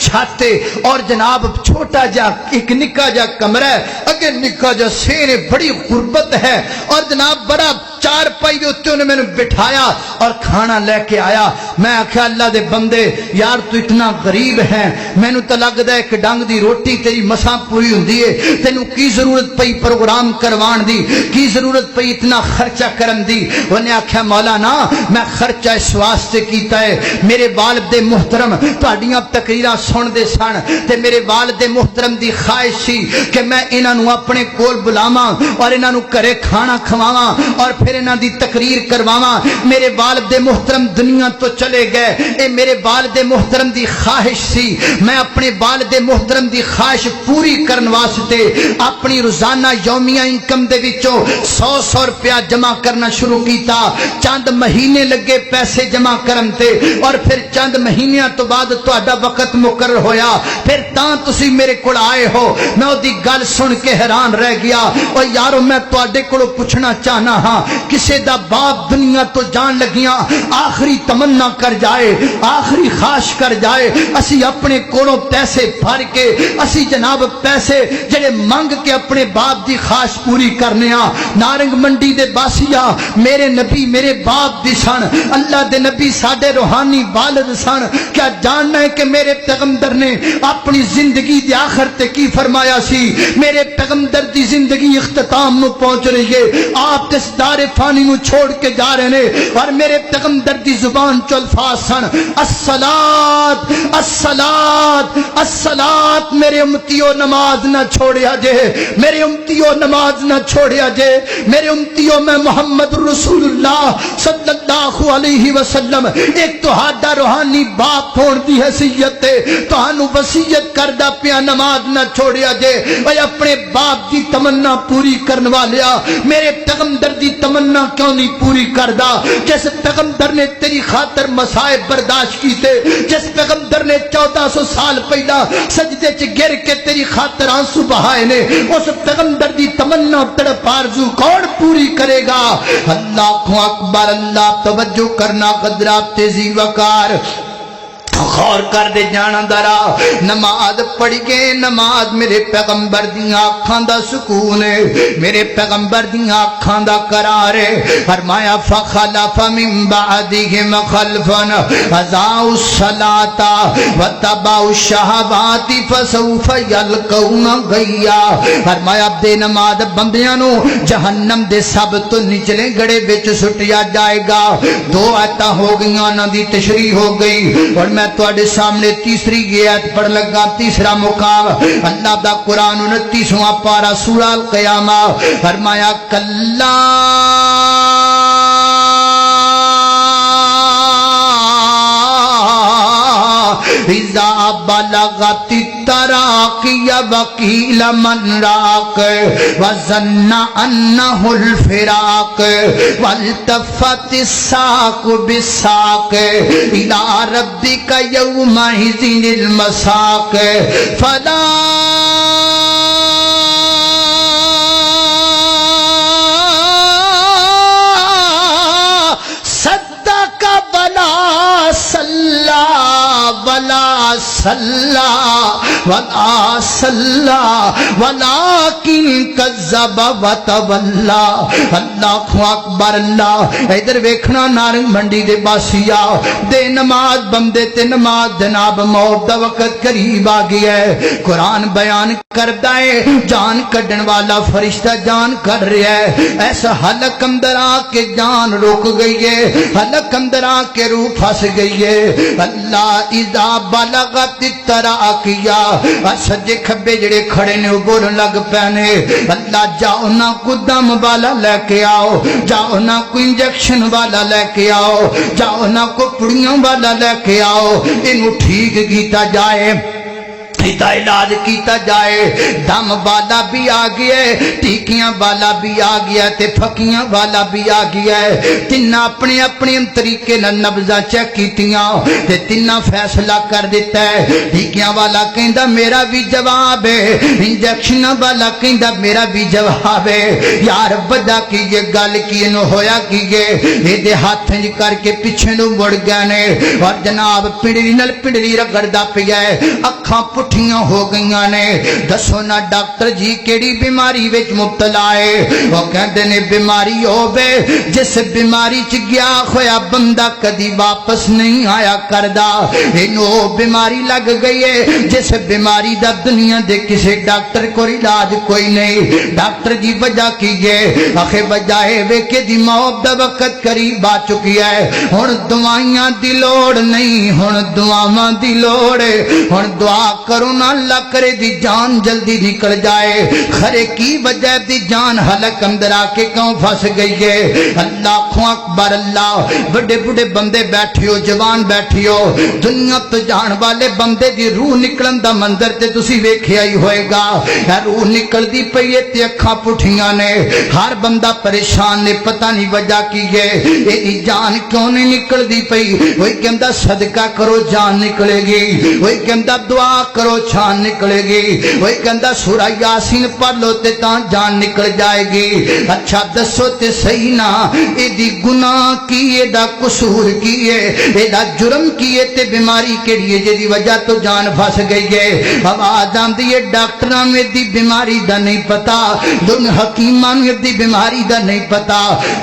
چھت اور جناب چھوٹا جا ایک نکا جا کمرہ ہے، اگے نکا جا سین ہے، بڑی غربت ہے، اور جناب بڑا چار پائی دے اتنے انہیں میں نے بٹھایا اور کھانا لے کے آیا۔ میں آکھیا اللہ دے بندے یار تو اتنا غریب ہے، میں نو تو لگ دا ہے کہ ڈنگ دی روٹی تیری مساں پوری ہوندی ہے، تینو کی ضرورت پئی پروگرام کروان دی، کی ضرورت پئی اتنا خرچہ کرن دی؟ انہیں آکھیا مولانا میں خرچہ اس واسطے کیتا ہے، میرے والد محترم تہاڈیاں تقریراں سن دے سن تے میرے والد محترم دی خواہش سی کہ میں انہاں نو اپنے کول بلاواں اور انہاں نو گھرے کھانا کھواواں اور پھر انہاں دی تقریر کرواواں۔ میرے والد محترم دنیا تو چلے گئے، اے میرے والد محترم دی خواہش سی، میں اپنے والد محترم دی خواہش پوری کرن واسطے اپنی روزانہ یومیہ انکم دے وچوں 100 روپیہ جمع کرنا شروع کیتا۔ چند مہینے لگے پیسے جمع کرن تے، اور پھر چند مہینیاں تو بعد تہاڈا وقت مقرر ہویا، پھر تاں تسی میرے کول آئے ہو۔ میں اودی گل سن کے حیران رہ گیا۔ او یارو میں تہاڈے کولوں پوچھنا چاہنا ہاں، کسے دا باپ دنیا تو جان لگیاں آخری تمنا کر جائے، آخری خواہش کر جائے، اسی اپنے کولوں پیسے بھر کے اسی جناب پیسے جڑے منگ کے اپنے باپ دی خواہش پوری کرنے ہاں۔ نارنگ منڈی دے باسیا میرے نبی میرے باپ دی سن، اللہ دے نبی ساڈے روحانی والد سن۔ کیا جاننا ہے کہ میرے پیغمبر نے اپنی زندگی دی آخر تے کی فرمایا سی؟ میرے پیغمبر دی زندگی اختتام نو پہنچ رہی ہے، آپ اس دار فانی نو چھوڑ کے جا رہے نے، اور میرے پیغمبر دی زبان چ الفاظ سن الصلاۃ الصلاۃ الصلاۃ، میرے امتیو نماز نہ چھوڑیا جے، میرے امتیو نماز نہ چھوڑیا جے، میرے امتیو میں محمد رسول اللہ صلی اللہ علیہ وسلم ایک تہاڈا روحانی باپ ہون دی حیثیت تے تہانوں وصیت کردا پیا نماز نہ چھوڑیا جے۔ اے اپنے باپ دی تمنا پوری کرن والیا میرے پیغمبر دی تمنا کیوں نہیں پوری کردا؟ جس پیغمبر نے تیری خاطر مصائب برداشت کیتے، جس پیغمبر نے 1400 سال پہلا سجدے چ گر کے تیری خاطر آنسو بہائے نے، اس پیغمبر دی تمنا تڑپ آرزو کون پوری کرے گا؟ اللہ اکبر، اللہ توجہ کرنا، قدرات تیزی وقار غور کر دے جانا درا۔ نماز پڑھی گئے، نماز میرے پیغمبر دیاں آنکھاں دا سکون ہے، میرے پیغمبر دیاں آنکھاں دا قرار ہے۔ فرمایا فخلف من بعدهم خلف اضاعوا الصلاة واتبعوا الشهوات فسوف يلقون غیا۔ فرمایا بے نماز بندیاں نو جہنم دے سب تو نچلے گڑے وچ سٹیا جائے گا۔ دو آیتاں ہو گئیاں، انہاں دی تشریح ہو گئی، اور میں تواڈے سامنے تیسری یہ آیت پڑھ لگا، تیسرا مقام اللہ دا قرآن 29واں پارہ سورہ القیامہ۔ فرمایا کلا اذا بلغت التراقی وقیل من راق وظن انه الفراق والتفت الساق بالساق الى ربک یومئذ المساق فلا صدق ولا صلی ولا صلی ولا صلی ولکن کذب وتولا۔ اللہ اکبر، اللہ ادھر ویکھنا نارنگ منڈی دے باسیا دے نماز بندے تے نماز جناب موت دا وقت قریب آ گیا ہے۔ قرآن بیان کردا ہے جان کڈن والا فرشتہ جان کر رہا ہے، ایسا حلق اندر آ کے جان رک گئی ہے، حلق اندر آ کے روح پھنس گئی ہے۔ اللہ اذا بلغت التراقیہ، سجے کھبے جڑے کھڑے نے وہ بولن لگ پینے، اللہ جاؤ نہ کو دم والا لے کے آؤ، جاؤ نہ کو انجیکشن والا لے کے آؤ، جاؤ نہ کو پڑیوں والا لے کے آؤ، انہوں ٹھیک کیتا جائے، بیماری دا علاج کیتا جائے. دم والا بھی آ گیا ہے, ٹیکیاں والا بھی آ گیا تے پھکیاں والا بھی آ گیا ہے. تین اپنے اپنے طریقے نال نبضاں چیک کیتیاں تے تین فیصلہ کر دیتا ہے. ٹیکیاں والا کہندا میرا بھی جواب ہے, انجیکشن والا کہندا میرا بھی جواب ہے. یار وجہ کی یہ گل کی نو ہویا کی یہ دے ہاتھ انج کر کے پیچھے نو مڑ گئے نے اور جناب پنڈلی نال پنڈلی رگڑدا پیا ہے, اکھاں پٹھیاں ہو گئیاں نے. دسو نا ڈاکٹر جی کیڑی بیماری وچ مبتلا ہے؟ وہ کہندے نے بیماری ہوے جس بیماری چ گیا ہویا بندہ کدی واپس نہیں آیا کردا. اینو بیماری لگ گئی ہے جس بیماری دا دنیا دے کسے ڈاکٹر کو علاج کوئی نہیں. ڈاکٹر جی وجہ کی ہے؟ آخے وجہ ہے وے کہ دی موت دا وقت قریب آ چکی ہے. ہن دوائیاں دی لوڑ نہیں, ہن دعاواں دی لوڑ ہے. ہن دعا کرو نا اللہ کرے دی جان جلدی نکل جائے. خرے کی وجہ دی جان حلق اندر آ کے کیوں پھنس گئی ہے؟ اللہ اکبر اللہ. بڑے بڑے بندے بیٹھے ہو, جوان بیٹھے ہو, دنیا تو جان والے بندے دی روح نکلن دا منظر تے تسی ویکھیا ہی ہوئے گا. روح نکل دی پئی ہے تے اکھاں پٹھیاں نے, ہر بندہ پریشان نے, پتہ نہیں وجہ کی ہے. اے جان کیوں نہیں نکل دی پئی؟ وہی کہندا صدقہ کرو جان نکلے گی, وہی کہندا دعا کرو جان نکلے گی, وہی کہندا سورہ یاسین پڑھ لو تے تاں جان نکل جائے گی. اچھا دسو تے صحیح نا اے دی گناہ کی, اے دا قصور کی ہے, اے دا جرم کی ہے تے بیماری کیڑی ہے جے دی وجہ تو جان پھس گئی ہے؟ آواز آندی ہے ڈاکٹراں میں دی بیماری دا نہیں پتا, دن حکیماں میں دی بیماری دا نہیں پتا.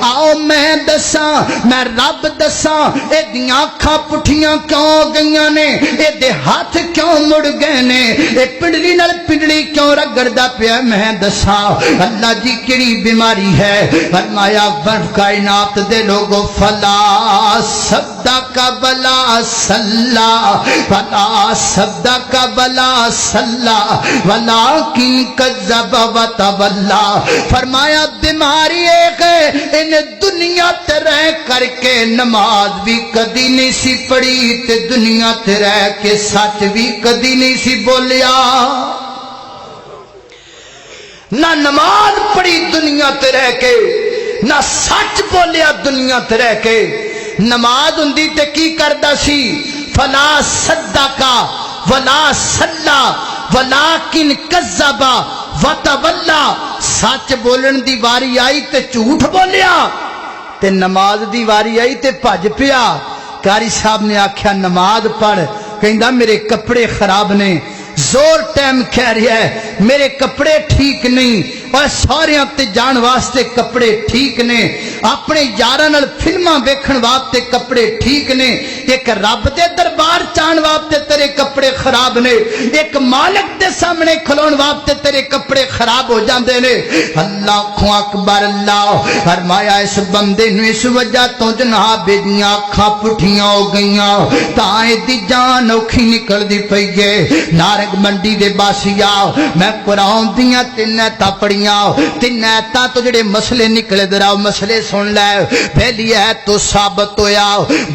آؤ میں دساں, میں رب دساں اے دیاں اکھاں پٹھیاں کیوں گئیاں نے, اے دے ہاتھ کیوں مڑ گئے نے, اے پنڈلی نال پنڈلی کیوں رگڑدا پیا, میں دساں اللہ جی کیڑی بیماری ہے. فرمایا کائنات دے لوگو فلا صدق ولا صلی, فلا صدق ولا صلی ولکن کذب وتولا. فرمایا بیماری ایک ہے, ان دنیا تے رہ کر کے نماز بھی کدی نہیں سی پڑھی تے دنیا تے رہ کے سچ بھی کدی نہیں سی بولیا. نہ نماز پڑھی دنیا تے رہ کے, نہ سچ بولیا دنیا تے رہ کے. نماز ہوندی تے کی کردا سی؟ فلا صدقا ولا صلی ولکن کذب وتولا. سچ بولن دی واری آئی تے جھوٹ بولیا, تے نماز دی واری آئی تے بھج پیا. قاری صاحب نے آکھیا نماز پڑھ, کہندا میرے کپڑے خراب نے, زور ٹائم کہہ رہا ہے میرے کپڑے ٹھیک نہیں, اور سارے تے جان واسطے کپڑے ٹھیک نے, اپنے یاراں نال فلماں ویکھن واسطے کپڑے ٹھیک نے, ایک رب دے دربار چان واسطے تیرے کپڑے خراب نے, ایک مالک دے سامنے کھلون واسطے تیرے کپڑے خراب ہو جاندے نے. اللہ اکبر اللہ. فرمایا اس بندے نو اس وجہ تو جناب دیاں اکھاں پٹھیاں ہو گئیاں, تاں دی جان اوکھی نکل دی پئی ہے. نارنگ منڈی دے باسیا میں قرآن دیاں تین ایتاں پڑھیاں, تین ایتاں تو جڑے مسئلے نکلے دراؤ مسئلے سن لے. پہلی ایت تو ثابت ہویا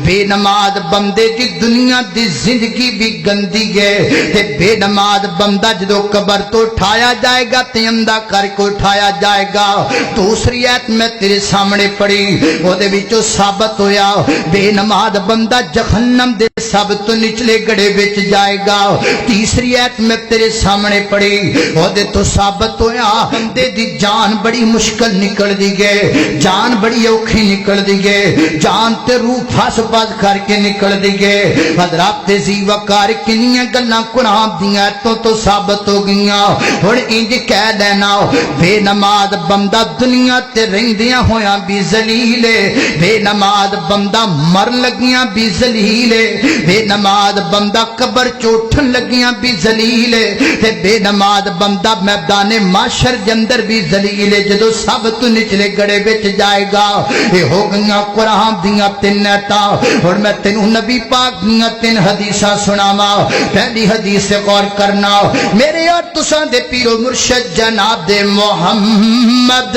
بے نماز بندے دی دنیا دی زندگی بھی گندی ہے, تے بے نماز بندہ جدو قبر تو اٹھایا جائے گا تے اندھا کر کو اٹھایا جائے گا. دوسری ایت میں تیرے سامنے پڑھی, وہ دے وچوں ثابت ہویا بے نماز بندہ جہنم دے سب تو نچلے گڑے وچ جائے گا. تیسری ایت میں تیرے سامنے پڑھی, وہ دے تو ثابت ہویا بندے دی جان بڑی مشکل نکل دی گئے, جان بڑی اوکھی نکل دی گئے, جان تے روح پھس پھس کر کے نکل دی گئے. حضرات تے زی وقار کنیاں گلاں قرآن دیاں تو ثابت ہو گئیاں. ہن انج کہہ لینا بے نماز بندہ دنیا تے رہندیاں ہویاں بھی ذلیل ہے, بے نماز بندہ مر لگیاں بھی ذلیل ہے, بے نماز بندہ قبر چوٹھن لگیاں بھی ذلیل ہے, تے بے نماز بندہ میدان معاشر دے اندر بھی ذلیل ہے جدو سب تو نچلے گڑے وچ جائے گا. اے ہو گئیاں قرآن دیاں تین ایتاں. ہن میں تینوں نبی پاک دیاں تین حدیثاں سناواں. پہلی حدیث سے غور کرنا, میرے اور تساں دے پیر و مرشد جناب دے محمد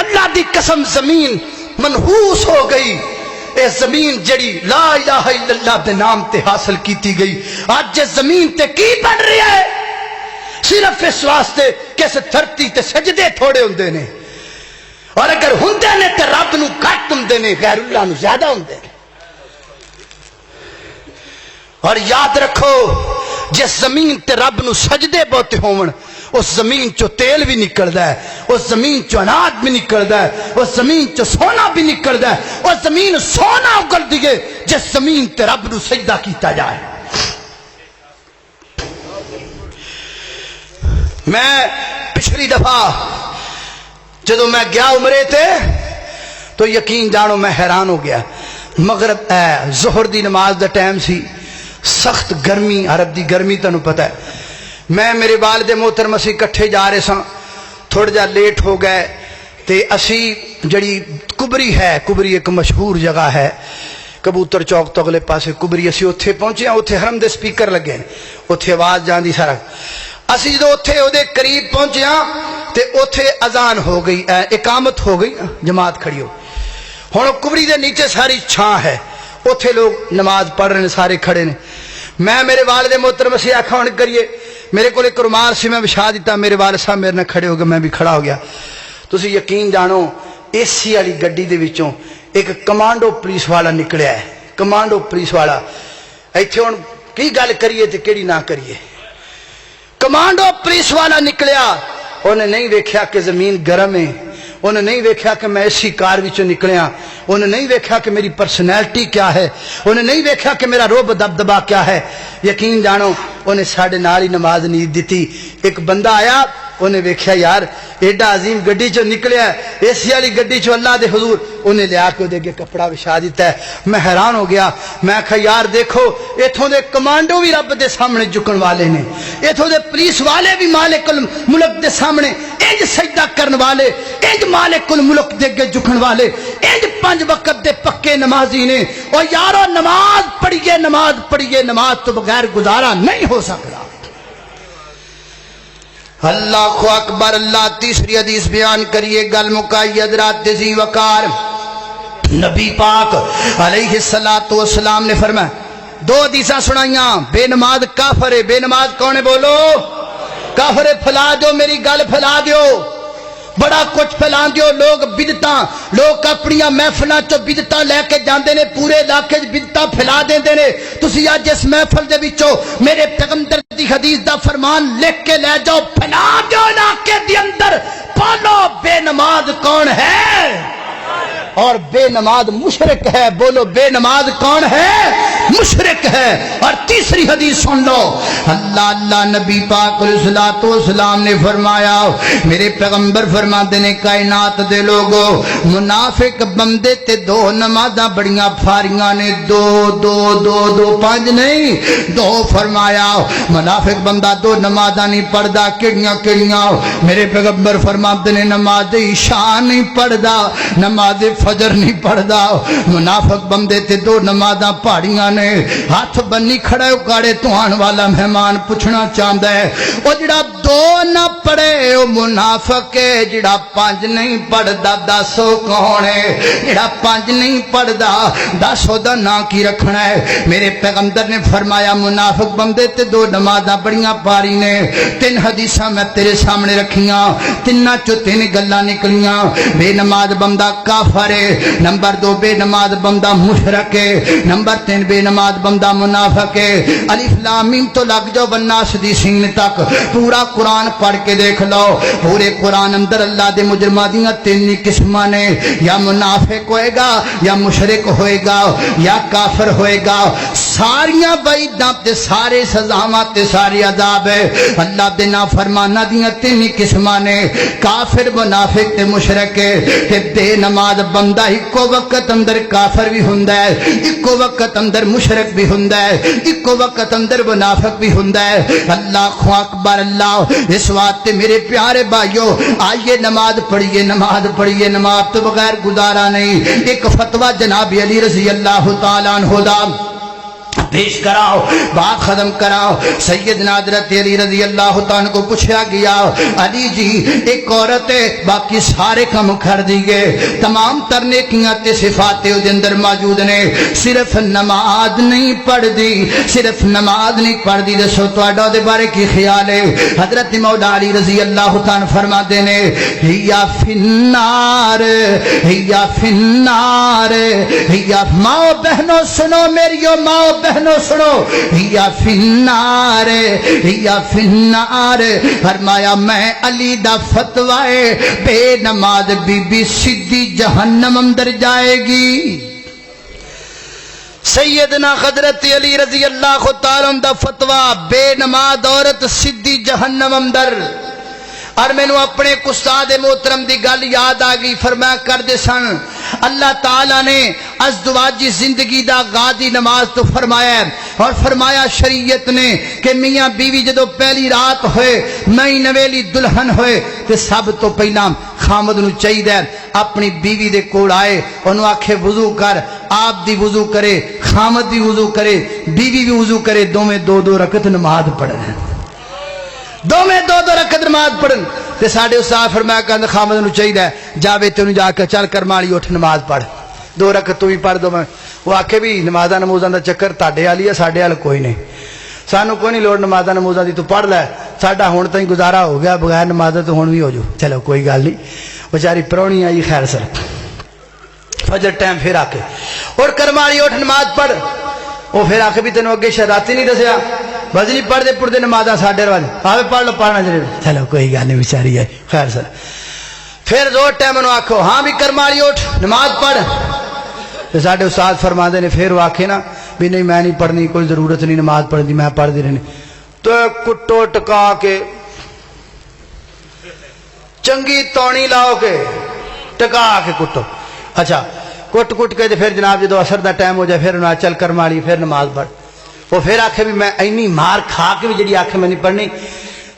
اللہ دی قسم زمین منحوس ہو گئی. اے زمین جڑی لا الہ الا اللہ دے نام تے حاصل کیتی گئی اج زمین تے کی بن رہا ہے؟ صرف اس واسطے کہ اس دھرتی تے سجدے تھوڑے ہوندے نے، اور اگر ہوندے نے تے رب نو گھٹ ہوندے نے، غیر اللہ نو زیادہ ہوندے نے. اور یاد رکھو جس زمین تے رب نو سجدے بہتے ہون اس زمین چو تیل بھی نکلدا ہے، اس زمین چو اناج بھی نکلدا ہے، اس زمین چو سونا بھی نکلدا ہے. اس زمین سونا اگل دیے جس زمین تے رب نو سجدہ کیتا جائے. میں پچھلی دفعہ جدو میں گیا عمرے تے تو یقین جانو میں حیران ہو گیا. مغرب ظہر دی نماز دا ٹائم سی، سخت گرمی، عرب دی گرمی تنوں پتہ ہے. میں میرے والد محترم اسی کٹھے جا رہے ساں، تھوڑا جا لیٹ ہو گئے تے اسی جڑی کبری ہے، کبری ایک مشہور جگہ ہے کبوتر چوک تو اگلے پاسے کبری، اسی اتھے پہنچے ہیں. اتھے حرم دے سپیکر لگے ہیں، اتھے آواز جاندی سارا. اسی جدو اتھے او دے قریب پہنچے ہیں تے اتھے اذان ہو گئی، اقامت ہو گئی، جماعت کھڑی ہو. ہن کبری دے نیچے ساری چھاں ہے، اتھے لوگ نماز پڑھ رہے ہیں، سارے کھڑے نے. میں میرے والد محترم سے آکھا ہن کریے، میرے کو ایک رومال سی میں بچھا دیتا، میرے والد صاحب میرے نال کھڑے ہو گئے، میں بھی کھڑا ہو گیا. تسی یقین جانو اے سی والی گڈی دے وچوں ایک کمانڈو پولیس والا نکلیا ہے، کمانڈو پولیس والا. ایتھے ہن کی گل کریے تے کیڑی نہ کریے. کمانڈو پولیس والا نکلیا، انہیں نہیں ویکھیا کہ زمین گرم ہے، انہیں نہیں ویکھیا کہ میں اسی کار وچوں نکلیا، انہیں نہیں ویکھیا کہ میری پرسنالٹی کیا ہے، انہیں نہیں ویکھیا کہ میرا روب دبدبا کیا ہے. یقین جانو انہیں ساڑھے نال ہی نماز نہیں دیتی. ایک بندہ آیا، انہیں ویکھیا یار ایڈا عظیم گڈی چو نکلیا ہے، اسی والی گڈی چو اللہ دے حضور، انہیں لیا کے دے کے کپڑا بچھا دیتا ہے. میں حیران ہو گیا. میں کہا یار دیکھو ایتھوں دے کمانڈو بھی رب دے سامنے جھکن والے نے، ایتھوں دے پولیس والے بھی مالک الملک دے سامنے انج سجدہ کرن والے، انج مالک الملک دے کے جھکن والے، انج 5 وقت دے پکے نمازی نے. اور یارو نماز پڑھیے، نماز پڑھیے، نماز تو بغیر گزارا نہیں ہو سکتا. اللہ اکبر. اللہ تیسری حدیث بیان کریے، گل مکائی حضرات ذی وقار. نبی پاک علیہ الصلوۃ والسلام نے فرمایا، 2 حدیثاں سنائیاں، بے نماز کافر ہے. بے نماز کون ہے بولو؟ کافر ہے. پھیلا دو میری گل، پھیلا دیو، بڑا کچھ پھیلا دیو. لوگ بدتاں، لوگ اپنی محفلاں چ بدتاں لے کے جاندے نے، پورے علاقے بدتاں پھیلا دیندے نے. تسی اج اس محفل دے وچوں میرے پیغمبر دی حدیث دا فرمان لکھ کے لے جاؤ، پھیلا دیو علاقے دے اندر. بولو بے نماز کون ہے؟ اور بے نماز مشرک ہے. بولو بے نماز کون ہے؟ مشرک ہے. اور تیسری حدیث سن لو، اللہ نبی پاک علیہ الصلوۃ والسلام نے فرمایا، میرے پیغمبر فرماتے نے کائنات دے لوگو منافق بندے تے 2 نمازاں بڑیاں پھاریاں نے، 2 5 نہیں 2. فرمایا منافق بندہ 2 نمازاں نہیں پڑھدا. کیڑیاں؟ میرے پیغمبر فرماتے نے نماز عشاء نہیں پڑھدا، نماز فجر نہیں پڑھدا. منافق بندے تے 2 نمازاں پہاڑیاں نے. ہاتھ بنی کھڑا ہے، کاڑے توان والا مہمان پوچھنا چاہتا ہے، وہ جڑا 2 نہ پڑھے وہ منافق ہے، جڑا 5 نہیں پڑھدا دسو کون ہے؟ جڑا 5 نہیں پڑھدا دسو دا نام کی رکھنا ہے؟ میرے پیغمبر نے فرمایا منافق بندے تے 2 نمازاں بڑیاں پاری نے. 3 حدیثاں میں تیرے سامنے رکھیاں، 3 چو 3 گلاں نکلیاں. بے نماز بندہ کافر ہے، نمبر 2 بے نماز بندہ مشرک ہے، نمبر 3 بے نماز بندہ منافق ہے. الف لام میم تو لگ جاؤ والناس دی سین تک، پورا قرآن پڑھ کے دیکھ لو. پورے قرآن اندر اللہ دے مجرماں دیاں 3 قسماں نے، یا منافق ہوئے گا، یا مشرک ہوئے گا، یا کافر ہوئے گا. ساریاں وعیداں تے سارے سزاواں تے ساری عذاب ہے. اللہ دے نافرماناں دیاں 3 قسماں نے، کافر منافق تے مشرک ہے. تے بے نماز بندہ ایکو وقت اندر کافر بھی ہوندا ہے، ایکو وقت اندر مشرک بھی ہوندا ہے، ایکو وقت اندر منافق بھی ہوندا ہے. اللہ اکبر. اللہ اس واسطے میرے پیارے بھائیو آئیے نماز پڑھیے، نماز پڑھیے، نماز تو بغیر گزارا نہیں. ایک فتویٰ جناب علی رضی اللہ تعالیٰ عنہ دا پیش کراؤ، بات ختم کراؤ۔ سیدنا حضرت علی رضی اللہ تعالیٰ کو پوچھا گیا، علی جی ایک عورت ہے باقی سارے کم کر دیئے، تمام تر نیکیاں تے صفات دے اندر موجود نے، صرف نماز نہیں پڑھ دی، صرف نماز نہیں پڑھ دی، دسو تواڈا دے بارے کی خیال ہے؟ حضرت مولا علی رضی اللہ تعالیٰ فرما دینے ہیا فی النار، ہیا فی النار، ہیا ماں بہنوں سنو، میریو ماں بہنوں سنو، ہیا فی النار، ہیا فی النار۔ فرمایا میں علی دا فتویٰ ہے بے نماز بی بی سیدھی جہنم اندر جائے گی۔ سیدنا حضرت علی رضی اللہ تعالیٰ دا فتویٰ، بے نماز عورت سیدھی جہنم اندر۔ اور میں نے اپنے استاد محترم دی گل یاد آ گئی، فرمایا کر دے سن اللہ تعالیٰ نے ازدواجی زندگی دا غادی نماز تو فرمایا ہے، اور فرمایا شریعت نے کہ میاں بیوی جدو پہلی رات ہوئے، نئی نویلی دلہن ہوئے، تے سب تو پہلا خامد نو چاہیے اپنی بیوی دے کول آئے، انہوں آکھے وضو کر، آپ دی وضو کرے، خامد بھی وضو کرے، بیوی بھی وضو کرے، دو میں دو دو رکعت نماز پڑھیں، دو میں دو دو رکعت نماز پڑھن۔ تے ساڈے استاد فرمایا کہ خامد نو چاہیے جاوے تے انہوں جا کے چل کر مالی اٹھ نماز پڑھ، دو رکعت تو بھی پڑھ دو۔ میں وہ آکھے بھی نمازاں نمازاں دا چکر تاڈے والی ہے، ساڈے وال کوئی نہیں، سانو کوئی نہیں لوڑ نمازاں نمازاں دی، تو پڑھ لے، ساڈا ہن تائیں گزارا ہو گیا بغیر نمازاں تو ہن بھی ہو جو، چلو کوئی گل نہیں۔ بیچاری پرونی آئی خیر سر، فجر ٹائم پھر آ کے اور کرمالی اٹھ نماز پڑھ، وہ پھر آ کے بھی تینوں اگے شراتی نہیں دسیا، بس نہیں پڑھتے پڑھتے نمازاں ساڈے والے آوے پڑھ لو، پڑھنا چاہیے، چلو کوئی گل نہیں، بیچاری ہے خیر سر۔ پھر زور ٹائم انہوں آکھو ہاں بھی کرمالی اٹھ نماز پڑھ، تو ساڈے استاد فرماندے نے پھر وہ آکھے نا بھی نہیں میں نہیں پڑھنی، کوئی ضرورت نہیں نماز پڑھنی، میں پڑھ دی رہنی، تو کٹو ٹکا کے چنگی توڑی لاؤ کے ٹکا کے کٹو، اچھا کٹ کٹ کے پھر جناب جدو اثر دا ٹائم ہو جائے پھر انہوں چل کرمالی پھر نماز پڑھ، وہ پھر آکھے بھی میں اینی مار کھا کے بھی جڑی آکھے میں نہیں پڑھنی،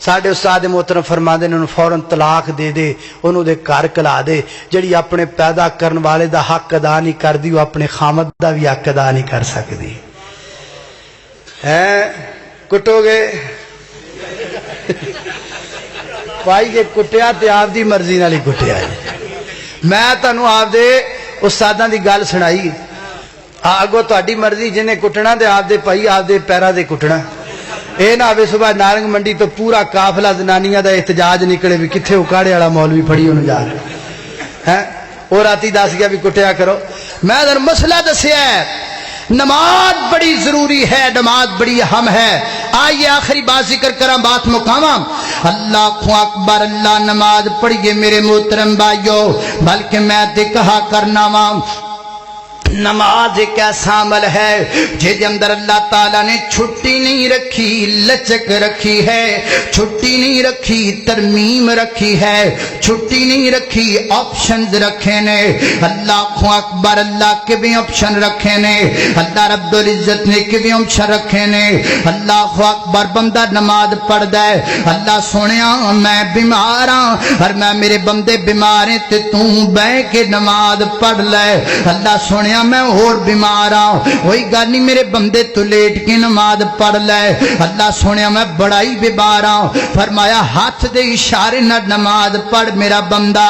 ساڈے استاد محترم فرماندے نے انہوں فوراً طلاق دے دے، انہوں دے گھر کلا دے، جڑی اپنے پیدا کرن والے دا حق ادا نہیں کر دی وہ اپنے خامد دا بھی حق ادا نہیں کر سکتی ہے۔ کٹو گے بھائی جے کٹیا تے آپ دی مرضی نال ہی کٹیا ہے۔ میں تانوں آپ دے استاداں دی گل سنائی، اگوں تہاڈی مرضی جنہیں کٹنا تے آپ دے پائی آپ دے پیراں دے کٹنا، اے نہ آوے صبح نارنگ منڈی تو پورا قافلہ زنانیاں دا احتجاج نکلے بھی کتھے اکاڑے والا مولوی پھڑی انہوں جا رہا ہے، اور راتی دس گیا بھی کٹیا کرو۔ میں در مسئلہ دسیا ہے، نماز بڑی ضروری ہے، نماز بڑی اہم ہے۔ آئیے آخری بات ذکر کریں، بات مقامم، اللہ اکبر، اللہ نماز پڑھیے میرے محترم بھائیو، بلکہ میں تے کہا کرنا وا نماز ایک ایسا عمل ہے جہدے اندر اللہ تعالیٰ نے چھٹی نہیں رکھی، لچک رکھی ہے، چھٹی نہیں رکھی، ترمیم رکھی ہے، چھٹی نہیں رکھی، آپشنز رکھے نے۔ اللہ اکبر، اللہ کے بھی آپشن رکھے نے، اللہ رب العزت نے کے بھی آپشن رکھے نے۔ اللہ اکبر، بندہ نماز پڑھ دے، اللہ سونیا میں بیمار ہاں اور میں میرے بندے بیمار ہیں تے تو بہ کے نماز پڑھ لے، اللہ سونیا میں اور بیمار ہاں، وہی گل نہیں میرے بندے تو لیٹ کے نماز پڑھ لے، اللہ سونیا میں بڑا ہی بیمار ہاں، فرمایا ہاتھ دے اشارے نہ نماز پڑھ میرا بندہ،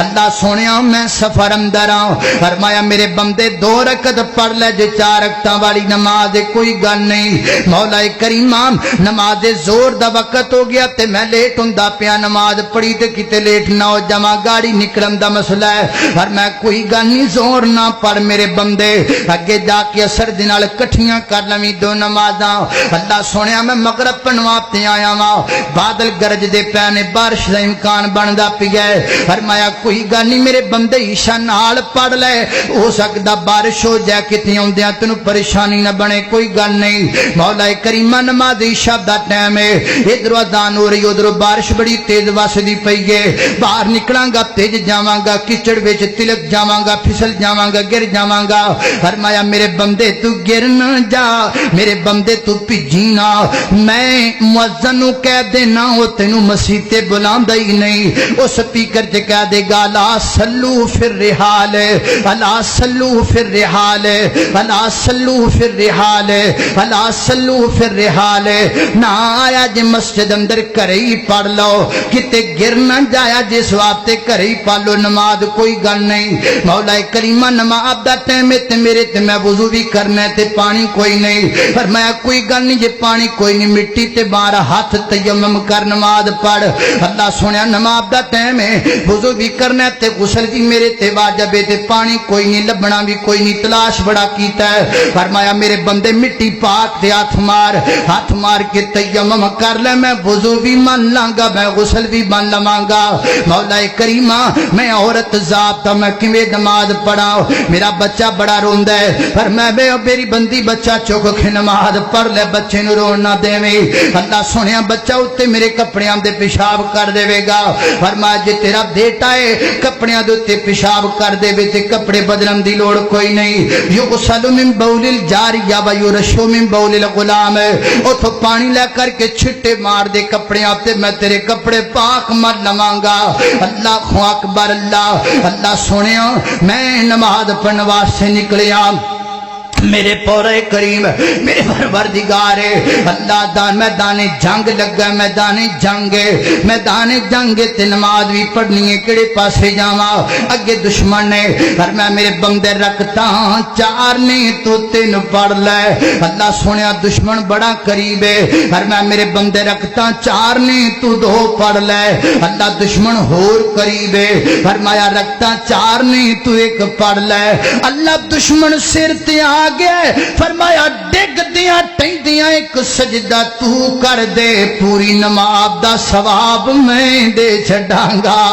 اللہ سونیا میں سفر اندر ہاں، فرمایا میرے بندے 2 رکعت پڑھ لے، جے 4 رکعتاں والی نماز کوئی گل نہیں۔ مولا کریم نماز زور دا وقت ہو گیا تے میں لیٹ ہوندا پیا، نماز پڑھی تے کتے لیٹ نہ ہو جاواں، گاڑی نکلن دا مسئلہ ہے، پر میں کوئی گل نہیں زور نہ پڑھ میرے بندے، اگے جا کے اثر دے نال کٹھیاں کر لویں 2 نمازاں۔ اللہ سونیا میں مغرب پڑھوا تے آیا واں، بادل گرج دے پے نے، بارش دا امکان بندا پیا ہے، فرمایا کوئی گل نہیں میرے بندے عشاء نال پڑھ لے، ہو سکدا بارش ہو جائے کتے اوندیاں تینوں پریشانی نہ بنے، کوئی گل نہیں۔ مولا کریم نماز عشاء دا ٹائم ہے، ادھر اذان ہو رہی ادھر بارش بڑی تیز وسدی پئی ہے، باہر نکلاں گا تیز جاواں گا، کچڑ وچ تلک جاواں گا، پھسل جاواں گا، گر جاواں گا. فرمایا میرے بندے تو گر نہ جا, میرے بندے تو بھجی نہ, میں مؤذن نو کہہ دینا او تینوں مسیح تے بلاندا ہی نہیں. او سپیکر چ کہہ دے گا لا صلو فی الرحال, الا صلو فی الرحال, الا صلو فی الرحال, الا صلو فی الرحال. نہ آیا جے مسجد اندر گھرے ہی پڑھ لو, کتے گر نہ جایا جس واسطے گھرے ہی پڑھ لو, نماز کوئی گل نہیں. مولا کریمہ نماز دا ٹائم تے میرے تے میں وضو بھی کرنا تے پانی کوئی نہیں. فرمایا کوئی گل نہیں جے پانی کوئی نہیں, مٹی تے بار ہاتھ تیمم کر نماز پڑھ. اللہ سنیا نماز دا ٹائم ہے, وضو بھی کرنا تے غسل بھی میرے تے واجب ہے, تے پانی کوئی نہیں, لبنا بھی کوئی نہیں, تلاش بڑا کیتا ہے. فرمایا میرے بندے مٹی پاک تے ہاتھ مار کے تیمم کر لے, میں وضو بھی مان لاں گا, میں غسل بھی مان لواں گا. مولا کریمہ میں عورت ذات دا میں کیویں نماز پڑھا, میرا بچہ بڑا روندا ہے, پر میں میری بندی بچہ چک کے نماز پڑھ لے, بچے نو رون نہ دیویں. اللہ سنیا بچہ اتے میرے کپڑیاں دے پیشاب کر دے گا. فرمایا جے تیرا بیٹا ہے کپڑیاں دے تے پیشاب کر دے تے کپڑے بدلن دی لوڑ کوئی نہیں. یغسل من بول الجاریہ و یرش من بول الغلام, اوتھوں پانی لے کر کے چھٹے مار دے کپڑیاں تے میں تیرے کپڑے پاک مر لواں گا. اللہ اکبر. اللہ سنیا میں نماز پڑھن واسطے نکلیا, میرے پورے کریم میرے پروردگار اللہ دان میدان جنگ لگا, میدان جنگ تے نماز بھی پڑھنی ہے, کیڑے پاسے جاواں, اگے دشمن نے. فرمایا میرے بندے رکھتا چار نے تو تین پڑھ لے. اللہ سنیا دشمن بڑا قریب ہے. فرمایا میرے بندے رکھتا چار نے تو دو پڑھ لے. اللہ دشمن ہور قریب ہے. فرمایا رکھتا چار نے تو ایک پڑھ لے. اللہ دشمن سر تے آ گیا, فرمایا ڈگ دیاں ٹہندیاں ایک سجدہ تو کر دے, پوری نماز دا ثواب میں دے چھڈاں گا.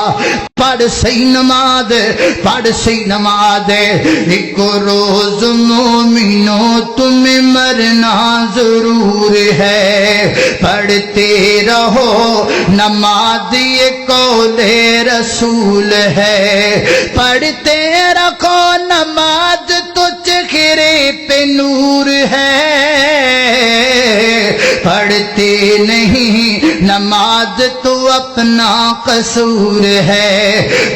پڑھ صحیح نماز, ایک روز مومنوں تمہیں مرنا ضرور ہے, پڑھتے رہو نماز یہ قول رسول ہے, پڑھتے رکھو نماز تو چہرے پہ نور ہے, پڑھتے نہیں نماز تو اپنا قصور ہے.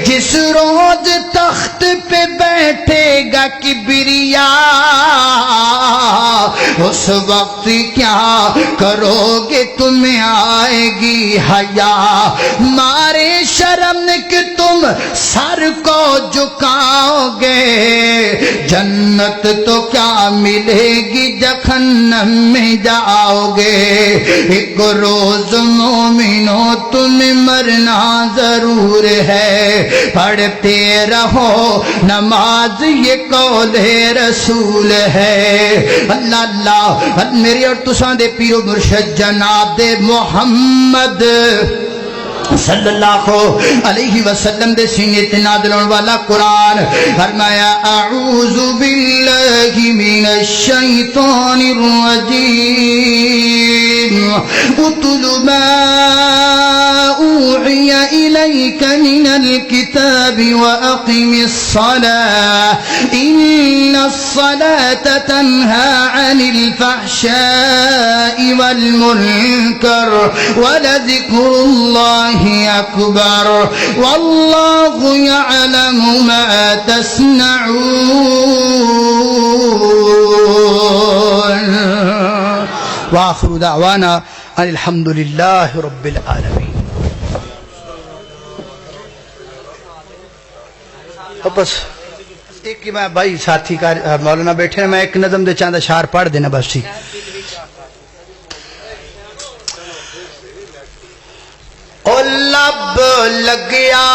جس روز تخت پہ بیٹھے گا کبریا, اس وقت کیا کرو گے, تمہیں آئے گی حیا, مارے شرم کہ تم سر کو جھکاؤ گے, جنت تو کیا ملے گی جہنم میں جاؤ گے. ایک روز مومنوں تمہیں مرنا ضرور ہے, پڑھتے رہو نماز یہ قول رسول ہے. اللہ اللہ میرے اور تساں دے پیرو مرشد جناب دے محمد صلی اللہ علیہ وسلم دے سینے تے نازل ہونے والا قرآن. فرمایا اعوذ باللہ من الشیطان الرجیم, اتل ما اوحی الیک من الکتاب واقم الصلاة ان الصلاة تنہى عن الفحشاء والمنکر ولذکر اللہ اکبر واللہ یعلم ما تصنعون. وآخر دعوانا ان الحمدللہ رب العالمین. بس ایک ہی میں بھائی ساتھی کا مولانا بیٹھے ہیں, میں ایک نظم دے چاند اشعار پڑھ دینا بس ٹھیک. او لب لگیا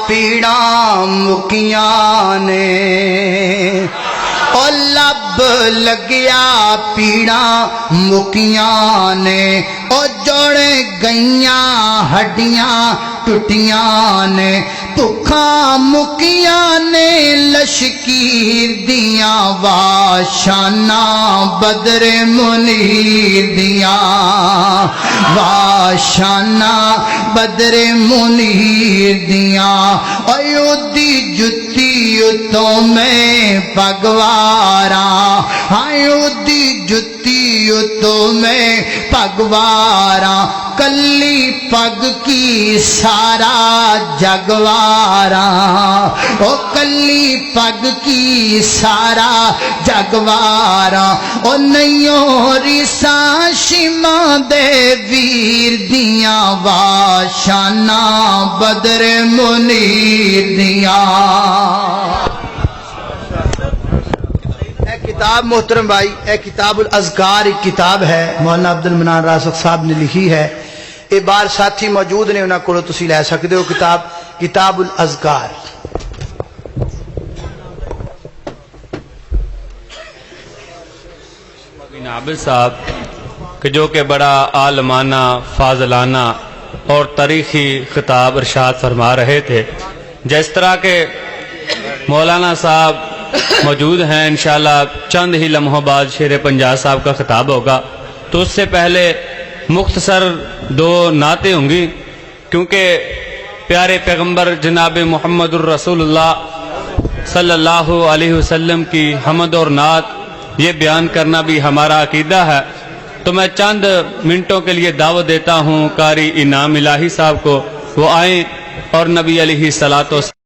پیڑا مکیاں نے, او لب لگیا پیڑا مکیاں نے, او جوڑ گئیاں ہڈیاں ٹوٹیاں نے, بھکھاں مکیاں نے لشکیر دیاں واشاناں بدر منیر دیاں واشاناں بدر منیر دیاں. ایو دی جتی جتی اتوں میں پگوارا ہائے دی جتی اتوں میں پگوارا کلی پگ کی سارا جگوارا او کلی پگ کی سارا جگوارا او نیوں ریساں شیماں دے ویر دیاں واشانا بدر منیر دیاں۔ اے کتاب محترم بھائی، اے کتاب الاذکار ایک کتاب ہے، مولانا عبد المنان راسخ صاحب نے لکھی ہے۔ یہ بار ساتھی موجود نے، انہاں کولوں تسی لے سکتے ہو کتاب، کتاب الاذکار۔ بن عابد صاحب کہ جو کہ بڑا عالمانہ، فاضلانہ اور تاریخی خطاب ارشاد فرما رہے تھے، جس طرح کے مولانا صاحب موجود ہیں، انشاءاللہ چند ہی لمحوں بعد شیر پنجاب صاحب کا خطاب ہوگا، تو اس سے پہلے مختصر دو نعتیں ہوں گی، کیونکہ پیارے پیغمبر جناب محمد الرسول اللہ صلی اللہ علیہ وسلم کی حمد اور نعت یہ بیان کرنا بھی ہمارا عقیدہ ہے۔ تو میں چند منٹوں کے لیے دعوت دیتا ہوں قاری انعام الہی صاحب کو، وہ آئیں اور نبی علیہ الصلوۃ والسلام